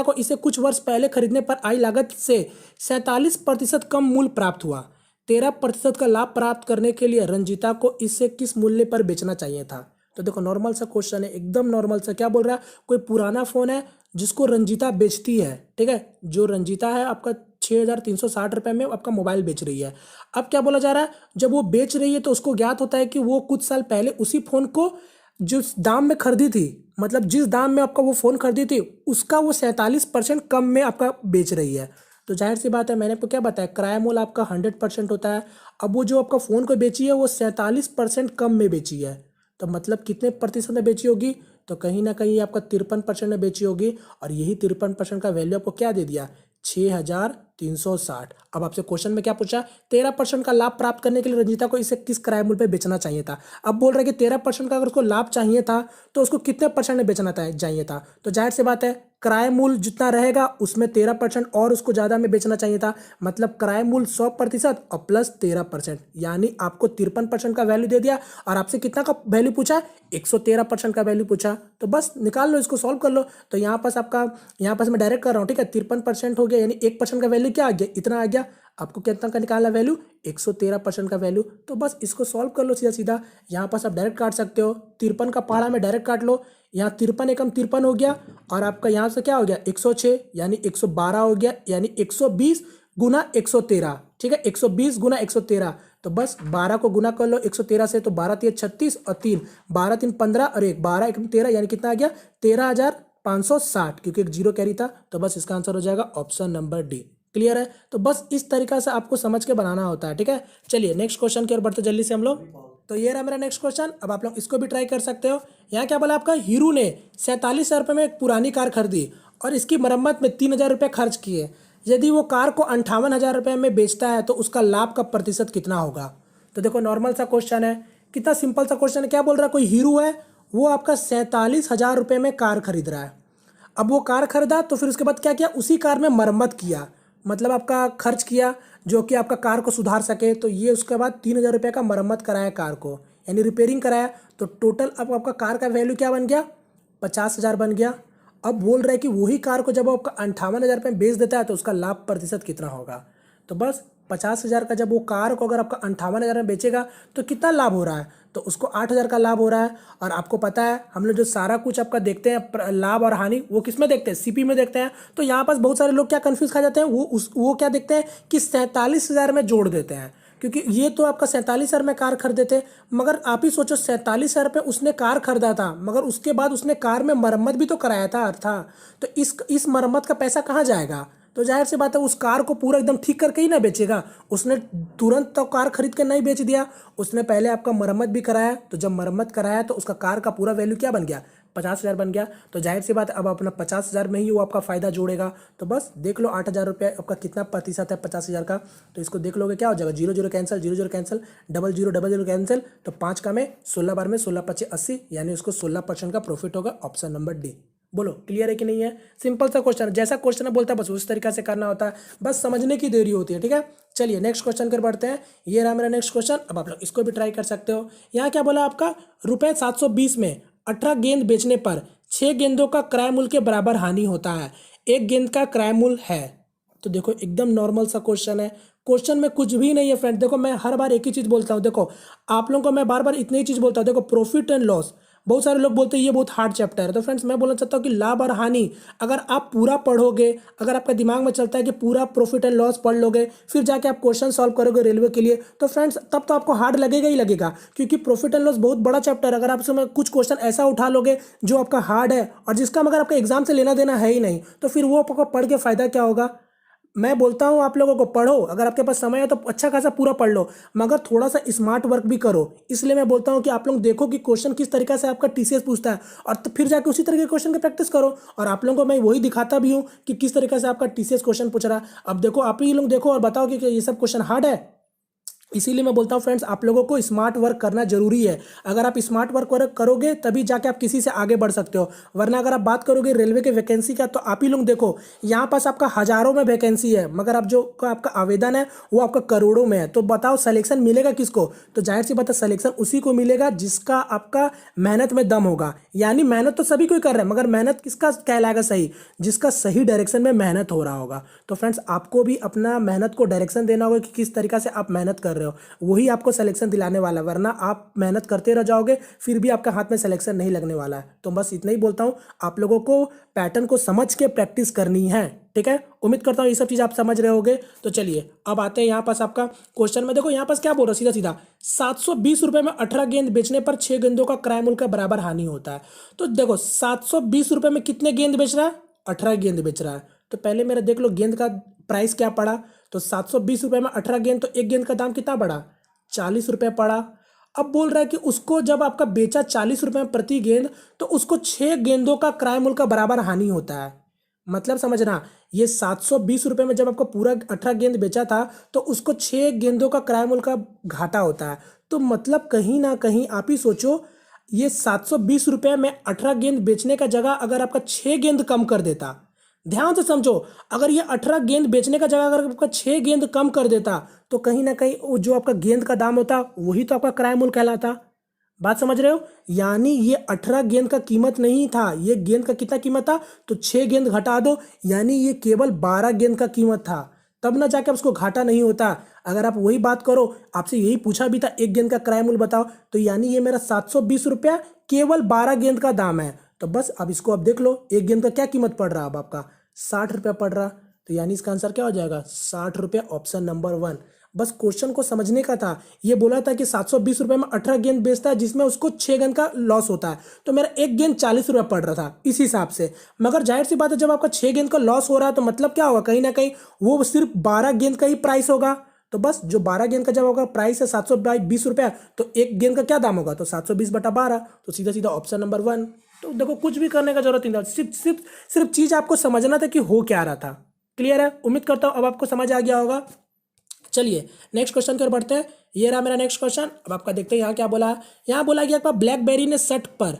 को इसे कुछ वर्ष पहले खरीदने पर आई लागत से 47% कम मूल्य प्राप्त हुआ। 13% का लाभ प्राप्त करने के लिए रंजीता को इसे किस मूल्य पर बेचना चाहिए था? तो देखो नॉर्मल सा क्वेश्चन है, एकदम नॉर्मल सा। क्या बोल रहा है, कोई पुराना फोन है जिसको रंजीता बेचती है, ठीक है, जो रंजीता है आपका 6360 रुपये में आपका मोबाइल बेच रही है। अब क्या बोला जा रहा है, जब वो बेच रही है तो उसको ज्ञात होता है कि वो कुछ साल पहले उसी फोन को जिस दाम में खरीदी थी, मतलब जिस दाम में आपका वो फ़ोन खरीदी थी उसका वो 47% कम में आपका बेच रही है। तो जाहिर सी बात है, मैंने आपको क्या बताया, क्रय मूल्य आपका 100% होता है। अब वो जो आपका फ़ोन को बेची है वो 47% कम में बेची है, तो मतलब कितने प्रतिशत में बेची होगी? तो कहीं ना कहीं आपका 53% में बेची होगी, और यही 53% का वैल्यू आपको क्या दे दिया, 6360। अब आपसे क्वेश्चन में क्या पूछा, 13% का लाभ प्राप्त करने के लिए रंजीता को इसे किस क्रय मूल्य पे बेचना चाहिए था। अब बोल रहे हैं कि 13% का अगर उसको लाभ चाहिए था तो उसको कितने परसेंट में बेचना चाहिए था? तो जाहिर सी बात है, क्रय मूल्य जितना रहेगा उसमें 13% और उसको ज़्यादा में बेचना चाहिए था, मतलब क्रय मूल्य 100% और प्लस 13%, यानी आपको 53% का वैल्यू दे दिया, और आपसे कितना का वैल्यू पूछा, 113% का वैल्यू पूछा। तो बस निकाल लो, इसको सॉल्व कर लो। तो यहाँ पास आपका, यहाँ पास मैं डायरेक्ट कर रहा हूँ, ठीक है, 53% हो गया, यानी 1% का वैल्यू क्या आ गया, इतना आ गया। आपको कितना का निकालना वैल्यू, 113% का वैल्यू। तो बस इसको सॉल्व कर लो सीधा सीधा। यहाँ पास आप डायरेक्ट काट सकते हो, 53 का पहाड़ा में डायरेक्ट काट लो, यहाँ 53 एकम 53 हो गया, और आपका यहाँ से क्या हो गया 106, यानी 112 हो गया, यानी 120 गुना 113, ठीक है, 120 गुना 113। तो बस 12 को गुना कर लो 113 से, तो 12 3 36 और 3 12 3 15 और 1 12 1 13, यानी कितना आ गया 13,560, क्योंकि एक जीरो कैरी था। तो बस इसका आंसर हो जाएगा ऑप्शन नंबर डी। क्लियर है? तो बस इस तरीका से आपको समझ के बनाना होता है, ठीक है। चलिए नेक्स्ट क्वेश्चन की ओर बढ़ते जल्दी से हम लोग। तो ये रहा मेरा नेक्स्ट क्वेश्चन, अब आप लोग इसको भी ट्राई कर सकते हो। यहाँ क्या बोला आपका, हीरू ने 47,000 रुपये में एक पुरानी कार खरीदी और इसकी मरम्मत में 3,000 रुपये खर्च किए। यदि वो कार को 58,000 रुपये में बेचता है तो उसका लाभ का प्रतिशत कितना होगा? तो देखो नॉर्मल सा क्वेश्चन है, कितना सिंपल सा क्वेश्चन है। क्या बोल रहा है, कोई हीरो है, वो आपका 47,000 रुपये में कार खरीद रहा है। अब वो कार खरीदा तो फिर उसके बाद क्या किया, उसी कार में मरम्मत किया, मतलब आपका खर्च किया जो कि आपका कार को सुधार सके। तो ये उसके बाद 3,000 रुपये का मरम्मत कराया कार को, यानी रिपेयरिंग कराया। तो टोटल अब आपका कार का वैल्यू क्या बन गया, 50,000 बन गया। अब बोल रहा है कि वही कार को जब वो आपका 58,000 रुपये में बेच देता है तो उसका लाभ प्रतिशत कितना होगा। तो बस 50,000 का जब वो कार को अगर आपका 58,000 में बेचेगा तो कितना लाभ हो रहा है, तो उसको 8,000 का लाभ हो रहा है। और आपको पता है हम लोग जो सारा कुछ आपका देखते हैं लाभ और हानि, वो किस में देखते हैं, सीपी में देखते हैं। तो यहाँ पास बहुत सारे लोग क्या कंफ्यूज खा जाते हैं, वो क्या देखते हैं कि 47,000 में जोड़ देते हैं, क्योंकि ये तो आपका 47,000 में कार खरीदे थे। मगर आप ही सोचो 47,000 रुपये उसने कार खरीदा था, मगर उसके बाद उसने कार में मरम्मत भी तो कराया था। तो इस मरम्मत का पैसा कहाँ जाएगा? तो जाहिर सी बात है उस कार को पूरा एकदम ठीक करके ही ना बेचेगा। उसने तुरंत तो कार खरीद के नहीं बेच दिया, उसने पहले आपका मरम्मत भी कराया। तो जब मरम्मत कराया तो उसका कार का पूरा वैल्यू क्या बन गया, 50,000 बन गया। तो जाहिर सी बात है अब अपना 50,000 में ही वो आपका फ़ायदा जोड़ेगा। तो बस देख लो 8,000 रुपये आपका कितना प्रतिशत है 50,000 का। तो इसको देख लोगे क्या हो जाएगा, 0 0 कैंसिल, 0 0 कैंसिल, 0 0 0 0 कैंसिल। तो 5 का में 16 बार में 16 25 80, यानी उसको 16% का प्रॉफिट होगा। Option number D. बोलो क्लियर है कि नहीं है? सिंपल सा क्वेश्चन, जैसा क्वेश्चन बोलता है बस उस तरीका से करना होता है, बस समझने की देरी होती है, ठीक है। चलिए नेक्स्ट क्वेश्चन कर बढ़ते हैं। ये रहा मेरा नेक्स्ट क्वेश्चन, अब आप लोग इसको भी ट्राई कर सकते हो। यहाँ क्या बोला आपका, ₹720 में 18 गेंद बेचने पर 6 गेंदों का क्रय मूल्य के बराबर हानि होता है। एक गेंद का क्रय मूल्य है, तो देखो एकदम नॉर्मल सा क्वेश्चन है, क्वेश्चन में कुछ भी नहीं है फ्रेंड। देखो मैं हर बार एक ही चीज़ बोलता हूँ, देखो आप लोगों को मैं बार बार इतनी ही चीज़ बोलता हूँ। देखो प्रॉफिट एंड लॉस, बहुत सारे लोग बोलते हैं ये बहुत हार्ड चैप्टर है, तो फ्रेंड्स मैं बोलना चाहता हूँ कि लाभ और हानि अगर आप पूरा पढ़ोगे, अगर आपका दिमाग में चलता है कि पूरा प्रॉफिट एंड लॉस पढ़ लोगे, फिर जाके आप क्वेश्चन सॉल्व करोगे रेलवे के लिए, तो फ्रेंड्स तब तो आपको हार्ड लगेगा ही लगेगा, क्योंकि प्रॉफिट एंड लॉस बहुत बड़ा चैप्टर है। अगर आप उसमें कुछ क्वेश्चन ऐसा उठा लोगे जो आपका हार्ड है और जिसका मगर आपका एग्जाम से लेना देना है ही नहीं, तो फिर वो आपको पढ़ के फायदा क्या होगा। मैं बोलता हूँ आप लोगों को पढ़ो, अगर आपके पास समय है तो अच्छा खासा पूरा पढ़ लो, मगर थोड़ा सा स्मार्ट वर्क भी करो। इसलिए मैं बोलता हूँ कि आप लोग देखो कि क्वेश्चन किस तरीके से आपका टीसीएस पूछता है, और तो फिर जाके उसी तरीके के क्वेश्चन की प्रैक्टिस करो। और आप लोगों को मैं वही दिखाता भी हूँ कि किस तरीके से आपका टीसीएस क्वेश्चन पूछ रहा है। अब देखो आप ही लोग देखो और बताओ कि ये सब क्वेश्चन हार्ड है। इसीलिए मैं बोलता हूँ फ्रेंड्स आप लोगों को स्मार्ट वर्क करना जरूरी है। अगर आप स्मार्ट वर्क करोगे तभी जाके आप किसी से आगे बढ़ सकते हो, वरना अगर आप बात करोगे रेलवे के वैकेंसी का, तो आप ही लोग देखो यहाँ पास आपका हजारों में वैकेंसी है, मगर आप जो आपका आवेदन है वो आपका करोड़ों में है। तो बताओ सिलेक्शन मिलेगा किसको? तो जाहिर सी बात है सिलेक्शन उसी को मिलेगा जिसका आपका मेहनत में दम होगा। यानी मेहनत तो सभी कोई कर रहे हैं, मगर मेहनत किसका कहलाएगा सही? जिसका सही डायरेक्शन में मेहनत हो रहा होगा। तो फ्रेंड्स आपको भी अपना मेहनत को डायरेक्शन देना होगा कि किस तरीका से आप मेहनत कर रहे हो, वही आपको सिलेक्शन दिलाने वाला है। वरना आप मेहनत करते रह जाओगे फिर भी आपका हाथ में सिलेक्शन नहीं लगने वाला है। तो बस इतना ही बोलता हूँ, आप लोगों को पैटर्न को समझ के प्रैक्टिस करनी है, ठीक है। उम्मीद करता हूँ ये सब चीज़ आप समझ रहे होगे। तो चलिए अब आते हैं यहाँ पास आपका क्वेश्चन में। देखो यहाँ पास क्या बोल रहा है, सीधा सीधा 720 रुपये में 18 गेंद बेचने पर 6 गेंदों का क्रय मूल्य का बराबर हानि होता है। तो देखो 720 रुपये में कितने गेंद बेच रहा है? 18 गेंद बेच रहा है। तो पहले मेरा देख लो गेंद का प्राइस क्या पड़ा। तो 720 रुपये में 18 गेंद, तो एक गेंद का दाम कितना पड़ा? 40 रुपये पड़ा। अब बोल रहा है कि उसको जब आपका बेचा 40 रुपये में प्रति गेंद, तो उसको 6 गेंदों का क्रय मूल्य का बराबर हानि होता है। मतलब समझना, ये 720 रुपये में जब आपको पूरा 18 गेंद बेचा था, तो उसको 6 गेंदों का क्रय मूल्य का घाटा होता है। तो मतलब कहीं ना कहीं आप ही सोचो, ये 720 रुपये में 18 गेंद बेचने का जगह अगर आपका 6 गेंद कम कर देता, ध्यान से समझो, अगर ये 18 गेंद बेचने का जगह अगर आपका 6 गेंद कम कर देता, तो कहीं ना कहीं वो जो आपका गेंद का दाम होता वही तो आपका क्रय मूल्य कहलाता। बात समझ रहे हो? यानी ये 18 गेंद का कीमत नहीं था, ये गेंद का कितना कीमत था? तो 6 गेंद घटा दो, यानी ये केवल 12 गेंद का कीमत था, तब ना जाके उसको घाटा नहीं होता। अगर आप वही बात करो, आपसे यही पूछा भी था एक गेंद का क्रय मूल्य बताओ, तो यानी ये मेरा 720 रुपया केवल 12 गेंद का दाम है। तो बस अब इसको अब देख लो, एक गेंद का क्या कीमत पड़ रहा, अब आपका 60 रुपया पड़ रहा। तो यानी इसका आंसर क्या हो जाएगा? 60 रुपया, ऑप्शन नंबर 1। बस क्वेश्चन को समझने का था। ये बोला था कि 720 रुपये में 18 गेंद बेचता है जिसमें उसको 6 गेंद का लॉस होता है, तो मेरा एक गेंद 40 रुपया पड़ रहा था इस हिसाब से। मगर जाहिर सी बात है जब आपका 6 गेंद का लॉस हो रहा है, तो मतलब क्या होगा, कहीं ना कहीं वो सिर्फ 12 गेंद का ही प्राइस होगा। तो बस जो 12 गेंद का जब होगा प्राइस है 720 रुपया, तो एक गेंद का क्या दाम होगा? तो 720/12। तो सीधा सीधा ऑप्शन नंबर 1। तो देखो कुछ भी करने का जरूरत नहीं था, सिर्फ चीज आपको समझना था कि हो क्या रहा था। क्लियर है? उम्मीद करता हूं अब आपको समझ आ गया होगा। चलिए नेक्स्ट क्वेश्चन की ओर बढ़ते हैं। ये रहा मेरा नेक्स्ट क्वेश्चन। अब आपका देखते हैं यहाँ क्या बोला है। यहाँ बोला गया ब्लैकबेरी ने शर्ट पर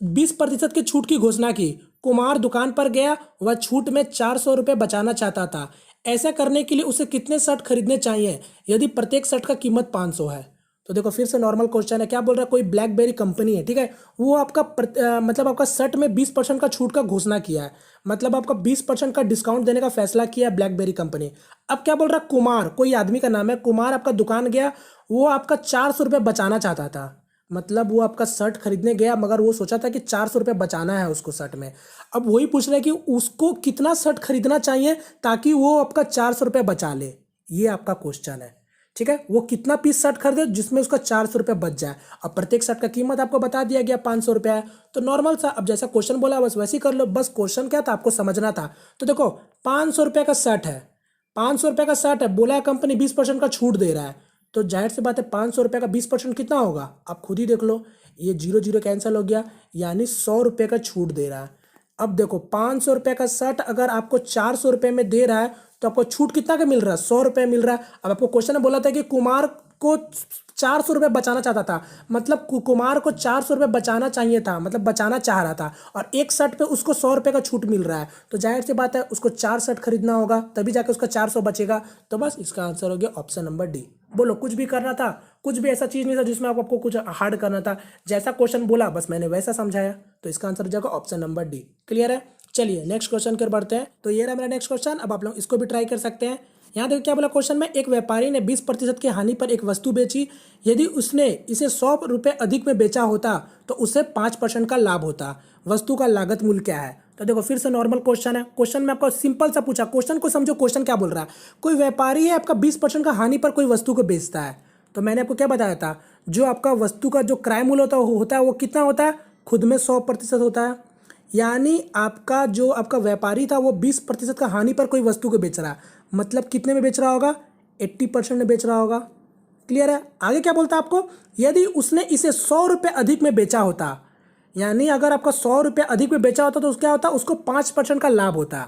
20% की छूट की घोषणा की। कुमार दुकान पर गया, वह छूट में 400 रुपये बचाना चाहता था। ऐसा करने के लिए उसे कितने शर्ट खरीदने चाहिए यदि प्रत्येक शर्ट का कीमत 500 है? तो देखो फिर से नॉर्मल क्वेश्चन है। क्या बोल रहा है, कोई ब्लैकबेरी कंपनी है, ठीक है, वो आपका मतलब आपका शर्ट में 20% का छूट का घोषणा किया है, मतलब आपका 20% का डिस्काउंट देने का फैसला किया है ब्लैकबेरी कंपनी। अब क्या बोल रहा है, कुमार, कोई आदमी का नाम है कुमार, आपका दुकान गया, वो आपका 400 रुपये बचाना चाहता था। मतलब वो आपका शर्ट खरीदने गया, मगर वो सोचा था कि 400 रुपये बचाना है उसको शर्ट में। अब वही पूछ रहे हैं कि उसको कितना शर्ट खरीदना चाहिए ताकि वो आपका 400 रुपये बचा ले। ये आपका क्वेश्चन है, ठीक है। वो कितना पीस शर्ट खरीदे जिसमें उसका 400 रुपये बच जाए। अब प्रत्येक शर्ट का कीमत आपको बता दिया गया 500 रुपये है, तो नॉर्मल सा अब जैसा क्वेश्चन बोला बस वैसे ही कर लो। बस क्वेश्चन क्या था आपको समझना था। तो देखो 500 रुपये का शर्ट है, 500 रुपये का शर्ट है, बोला है कंपनी 20% का छूट दे रहा है, तो जाहिर सी बात है 500 रुपये का 20% कितना होगा, आप खुद ही देख लो। ये 0 0 कैंसिल हो गया, यानी 100 रुपये का छूट दे रहा है। अब देखो 500 रुपये का शर्ट अगर आपको 400 रुपये में दे रहा है, तो आपको छूट कितना का मिल रहा है? 100 रुपये मिल रहा है। अब आपको क्वेश्चन में बोला था कि कुमार को 400 रुपये बचाना चाहता था, मतलब कुमार को 400 रुपये बचाना चाहिए था, मतलब बचाना चाह रहा था, और एक शर्ट पे उसको 100 रुपये का छूट मिल रहा है, तो जाहिर सी बात है उसको 4 शर्ट खरीदना होगा, तभी जाके उसका 400 बचेगा। तो बस इसका आंसर हो गया ऑप्शन नंबर डी। बोलो कुछ भी करना था, कुछ भी ऐसा चीज़ नहीं था जिसमें आपको कुछ हार्ड करना था, जैसा क्वेश्चन बोला बस मैंने वैसा समझाया, तो इसका आंसर हो जाएगा ऑप्शन नंबर डी। क्लियर है? चलिए नेक्स्ट क्वेश्चन की ओर बढ़ते हैं। तो ये रहा मेरा नेक्स्ट क्वेश्चन। अब आप लोग इसको भी ट्राई कर सकते हैं। यहाँ देखो क्या बोला क्वेश्चन में, एक व्यापारी ने 20% की हानि पर एक वस्तु बेची। यदि उसने इसे 100 रुपये अधिक में बेचा होता तो उसे 5% का लाभ होता। वस्तु का लागत मूल्य क्या है? तो देखो फिर से नॉर्मल क्वेश्चन है। क्वेश्चन में आपको सिंपल सा पूछा, क्वेश्चन को समझो। क्वेश्चन क्या बोल रहा है, कोई व्यापारी है आपका 20% का हानि पर कोई वस्तु को बेचता है। तो मैंने आपको क्या बताया था, जो आपका वस्तु का जो क्रय मूल्य होता है वो कितना होता है, खुद में 100% होता है। यानी आपका जो आपका व्यापारी था वो 20% का हानि पर कोई वस्तु को बेच रहा है, मतलब कितने में बेच रहा होगा, 80% में बेच रहा होगा। क्लियर है? आगे क्या बोलता है आपको, यदि उसने इसे 100 रुपये अधिक में बेचा होता, यानी अगर आपका 100 रुपये अधिक में बेचा होता तो क्या होता, उसको 5% का लाभ होता।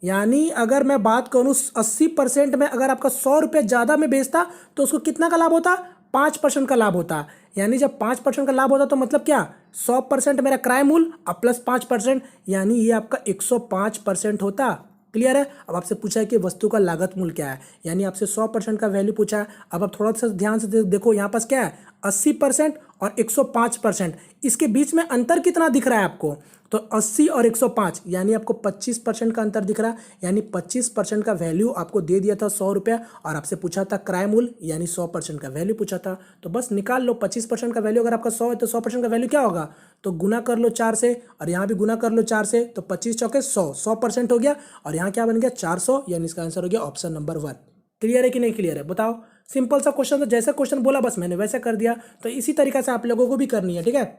यानी अगर मैं बात करूँ 80% में, अगर आपका 100 रुपये ज़्यादा में बेचता तो उसको कितना का लाभ होता, 5% का लाभ होता। यानी जब 5% का लाभ होता तो मतलब क्या, 100% मेरा क्रय मूल्य और प्लस 5%, यानी ये आपका 105% होता। क्लियर है? अब आपसे पूछा है कि वस्तु का लागत मूल्य क्या है, यानी आपसे 100% का वैल्यू पूछा है। अब आप थोड़ा सा ध्यान से देखो, यहाँ पास क्या है, 80% और 105%, इसके बीच में अंतर कितना दिख रहा है आपको, तो 80 और 105, यानी आपको 25% का अंतर दिख रहा है। यानी 25% का वैल्यू आपको दे दिया था 100 रुपया, और आपसे पूछा था क्रय मूल्य, यानी 100% का वैल्यू पूछा था। तो बस निकाल लो 25% का वैल्यू, अगर आपका 100 है तो 100% का वैल्यू क्या होगा, तो गुना कर लो 4 से, और यहाँ भी गुना कर लो 4 से, तो 25 चौके 100, 100% हो गया। और यहाँ क्या बन गया, 400, यानी इसका आंसर हो गया ऑप्शन नंबर 1। क्लियर है कि नहीं क्लियर है, बताओ। सिंपल सा क्वेश्चन था, जैसा क्वेश्चन बोला बस मैंने वैसा कर दिया। तो इसी तरीके से आप लोगों को भी करनी है, ठीक है।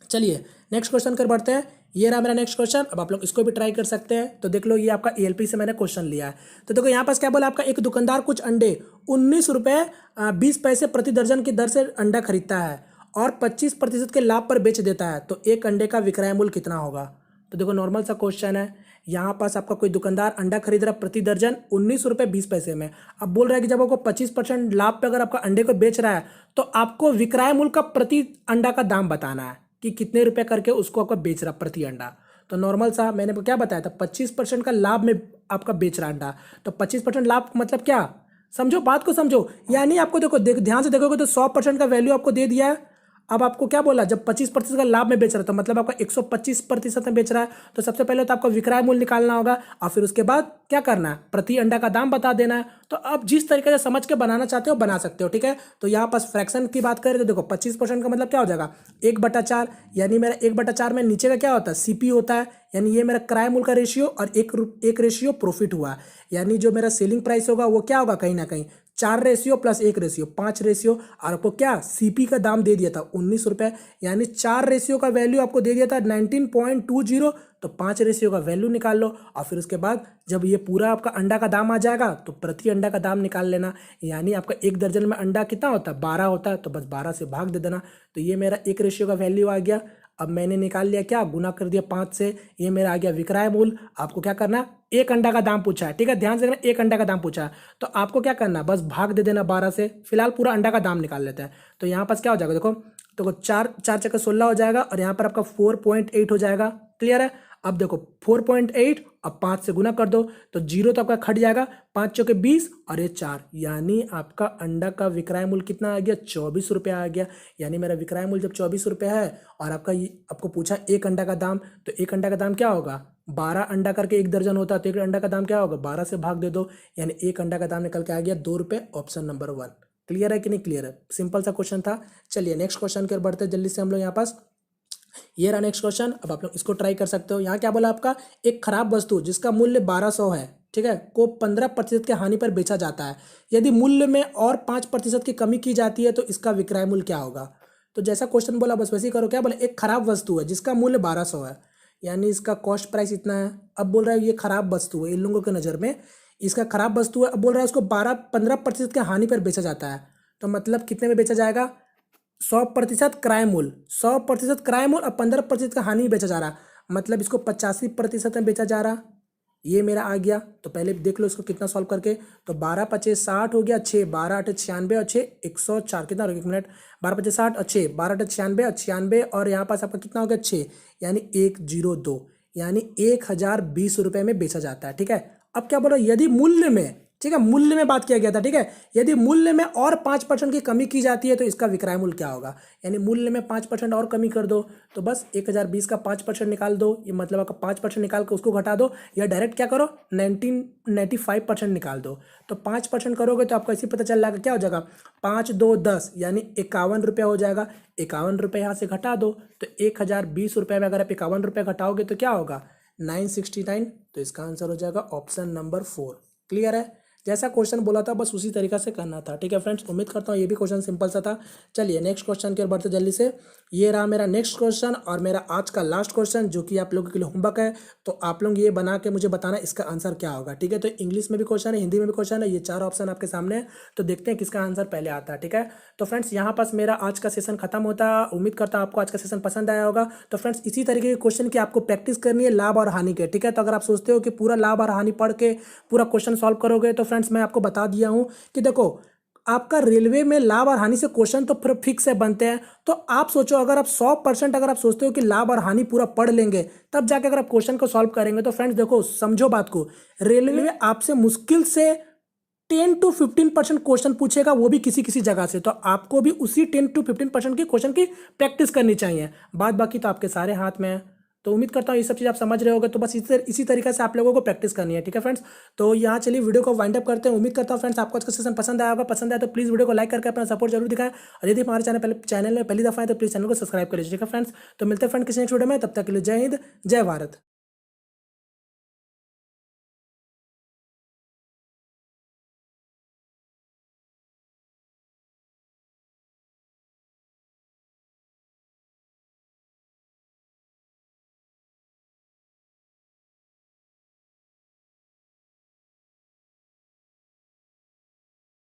चलिए नेक्स्ट क्वेश्चन कर बढ़ते हैं। ये रहा मेरा नेक्स्ट क्वेश्चन। अब आप लोग इसको भी ट्राई कर सकते हैं। तो देख लो, ये आपका एएलपी से मैंने क्वेश्चन लिया है। तो देखो यहाँ पास क्या बोला, आपका एक दुकानदार कुछ अंडे 19 रुपये 20 पैसे प्रति दर्जन की दर से अंडा खरीदता है और 25% के लाभ पर बेच देता है, तो एक अंडे का विक्रय मूल्य कितना होगा? तो देखो नॉर्मल सा क्वेश्चन है। यहाँ पास आपका कोई दुकानदार अंडा खरीद रहा है प्रति दर्जन 19 रुपये 20 पैसे में। अब बोल रहा है कि जब आपको 25% लाभ पे अगर आपका अंडे को बेच रहा है तो आपको विक्रय मूल्य का प्रति अंडा का दाम बताना है कि कितने रुपए करके उसको आपका बेच रहा प्रति अंडा। तो नॉर्मल सा मैंने क्या बताया था, 25% का लाभ में आपका बेच रहा अंडा। तो 25% लाभ मतलब क्या, समझो बात को समझो। यानी आपको देखो ध्यान से देखोगे तो 100% का वैल्यू आपको दे दिया है। अब आपको क्या बोला, जब 25% का लाभ में बेच रहा था मतलब आपका 125% में बेच रहा है, तो सबसे पहले तो आपका विक्रय मूल्य निकालना होगा, और फिर उसके बाद क्या करना है, प्रति अंडा का दाम बता देना है। तो अब जिस तरीके से समझ के बनाना चाहते हो बना सकते हो, ठीक है। तो यहाँ पास फ्रैक्शन की बात करें तो देखो 25% का मतलब क्या हो जाएगा, 1/4, यानी मेरा 1/4 में नीचे का क्या होता है, सीपी होता है। यानी ये मेरा क्रय मूल्य का रेशियो और एक रेशियो प्रॉफिट हुआ। यानी जो मेरा सेलिंग प्राइस होगा वो क्या होगा, कहीं ना कहीं 4 रेशियो प्लस 1 रेशियो 5 रेशियो, और आपको क्या सीपी का दाम दे दिया था 19 रुपये। यानी 4 रेशियो का वैल्यू आपको दे दिया था 19.20, तो 5 रेशियो का वैल्यू निकाल लो। और फिर उसके बाद जब ये पूरा आपका अंडा का दाम आ जाएगा तो प्रति अंडा का दाम निकाल लेना। यानी आपका एक दर्जन में अंडा कितना होता है, 12 होता है, तो बस 12 से भाग दे देना। तो ये मेरा 1 रेशियो का वैल्यू आ गया। अब मैंने निकाल लिया क्या, गुना कर दिया 5 से, ये मेरा आ गया विक्रय मूल्य। आपको क्या करना, एक अंडा का दाम पूछा है, ठीक है, ध्यान से देखना, एक अंडा का दाम पूछा है, तो आपको क्या करना, बस भाग दे देना 12 से। फिलहाल पूरा अंडा का दाम निकाल लेते हैं। तो यहाँ पास क्या हो जाएगा, देखो तो 4 चक्कर 16 हो जाएगा, और यहाँ पर आपका 4.8 हो जाएगा। क्लियर है? अब देखो 4.8 अब 5 से गुना कर दो तो 0 तो आपका खट जाएगा, 5 चौके 20 और ये 4, यानी आपका अंडा का विक्रय मूल्य कितना आ गया, 24 रुपये आ गया। यानी मेरा विक्रय मूल्य जब 24 रुपये है और आपको पूछा एक अंडा का दाम, तो एक अंडा का दाम क्या होगा, 12 अंडा करके एक दर्जन होता है, तो एक अंडा का दाम क्या होगा, 12 से भाग दे दो, यानी एक अंडा का दाम निकल के आ गया 2 रुपये, ऑप्शन नंबर 1। क्लियर है कि नहीं क्लियर है? सिंपल सा क्वेश्चन था। चलिए नेक्स्ट क्वेश्चन की ओर बढ़ते हैं जल्दी से हम लोग। यहाँ पास ये रहा नेक्स्ट क्वेश्चन। अब आप लोग इसको ट्राई कर सकते हो। यहाँ क्या बोला आपका, एक खराब वस्तु जिसका मूल्य 1200 है, ठीक है, को 15% के हानि पर बेचा जाता है। यदि मूल्य में और 5% की कमी की जाती है तो इसका विक्रय मूल्य क्या होगा? तो जैसा क्वेश्चन बोला बस वैसे ही करो। क्या बोला, एक खराब वस्तु है जिसका मूल्य 1200 है, यानी इसका कॉस्ट प्राइस इतना है। अब बोल रहा है ये खराब वस्तु है, इन लोगों की नज़र में इसका खराब वस्तु है। अब बोल रहा है उसको 15% के हानि पर बेचा जाता है, तो मतलब कितने में बेचा जाएगा, 100% क्रय मूल्य, 100% क्रय मूल्य और 15% का हानि बेचा जा रहा, मतलब इसको 85% में बेचा जा रहा। ये मेरा आ गया। तो पहले देख लो इसको कितना सॉल्व करके, तो 12 5 60 हो गया, 6 12 8 96 और 6 104, कितना हो गया, 1 मिनट, 12 5 60 और 6 12 8 96 और 96, और यहाँ पास आपका कितना हो गया 6, यानी 102, यानी 1020 रुपये में बेचा जाता है। ठीक है, अब क्या बोलो, यदि मूल्य में, ठीक है, मूल्य में बात किया गया था। ठीक है, यदि मूल्य में और 5% की कमी की जाती है तो इसका विक्रय मूल्य क्या होगा, यानी मूल्य में 5% और कमी कर दो तो बस 1020 का 5% निकाल दो, ये मतलब आपका 5% निकाल के उसको घटा दो, या डायरेक्ट क्या करो 95% निकाल दो। तो 5% करोगे तो आपको ऐसे पता चल जाएगा क्या हो जाएगा, 5 2 10 यानी 51 रुपये हो जाएगा। 51 रुपये यहाँ से घटा दो तो 1020 रुपये में अगर आप 51 रुपये घटाओगे तो क्या होगा 969। तो इसका आंसर हो जाएगा ऑप्शन नंबर 4। क्लियर है, जैसा क्वेश्चन बोला था बस उसी तरीका से करना था। ठीक है फ्रेंड्स, उम्मीद करता हूँ ये भी क्वेश्चन सिंपल सा था। चलिए नेक्स्ट क्वेश्चन की ओर बढ़ते जल्दी से। ये रहा मेरा नेक्स्ट क्वेश्चन और मेरा आज का लास्ट क्वेश्चन जो कि आप लोगों के लिए होमवर्क है। तो आप लोग ये बना के मुझे बताना इसका आंसर क्या होगा। ठीक है, तो इंग्लिश में भी क्वेश्चन है, हिंदी में भी क्वेश्चन है, ये 4 ऑप्शन आपके सामने है। तो देखते हैं किसका आंसर पहले आता है। ठीक है, तो फ्रेंड्स यहाँ पास मेरा आज का सेशन खत्म होता है। उम्मीद करता हूँ आपको आज का सेशन पसंद आया होगा। तो फ्रेंड्स इसी तरीके के क्वेश्चन की आपको प्रैक्टिस करनी है लाभ और हानि के। ठीक है, तो अगर आप सोचते हो कि पूरा लाभ और हानि पढ़ के पूरा क्वेश्चन सॉल्व करोगे तो फ्रेंड्स मैं आपको बता दिया हूं कि देखो आपका रेलवे में लाभ और हानि से क्वेश्चन तो फिक्स से बनते हैं। तो आप सोचो अगर आप 100% अगर आप सोचते हो कि लाभ और हानि पूरा पढ़ लेंगे तब जाके अगर आप क्वेश्चन को सॉल्व करेंगे तो फ्रेंड्स देखो समझो बात को, रेलवे आपसे मुश्किल से 10 to 15% क्वेश्चन पूछेगा, वो भी किसी किसी जगह से। तो आपको भी उसी 10 to 15% की क्वेश्चन की प्रैक्टिस करनी चाहिए। बाद बाकी तो आपके सारे हाथ में है। तो उम्मीद करता हूँ ये सब चीज़ आप समझ रहे होगे। तो बस इसी तरीके से आप लोगों को प्रैक्टिस करनी है। ठीक है फ्रेंड्स, तो यहाँ चलिए वीडियो को वाइंड अप करते हैं। उम्मीद करता हूँ फ्रेंड्स आपको आज का सेशन पसंद आया होगा। पसंद आया तो प्लीज़ वीडियो को लाइक करके अपना सपोर्ट जरूर दिखाएं, और यदि हमारे चैनल में पहली दफा है तो प्लीज़ चैनल को सब्सक्राइब कर लीजिए। ठीक है फ्रेंड्स, तो मिलते हैं फ्रेंड किसी नेक्स्ट वीडियो में, तब तक के लिए जय हिंद जय भारत।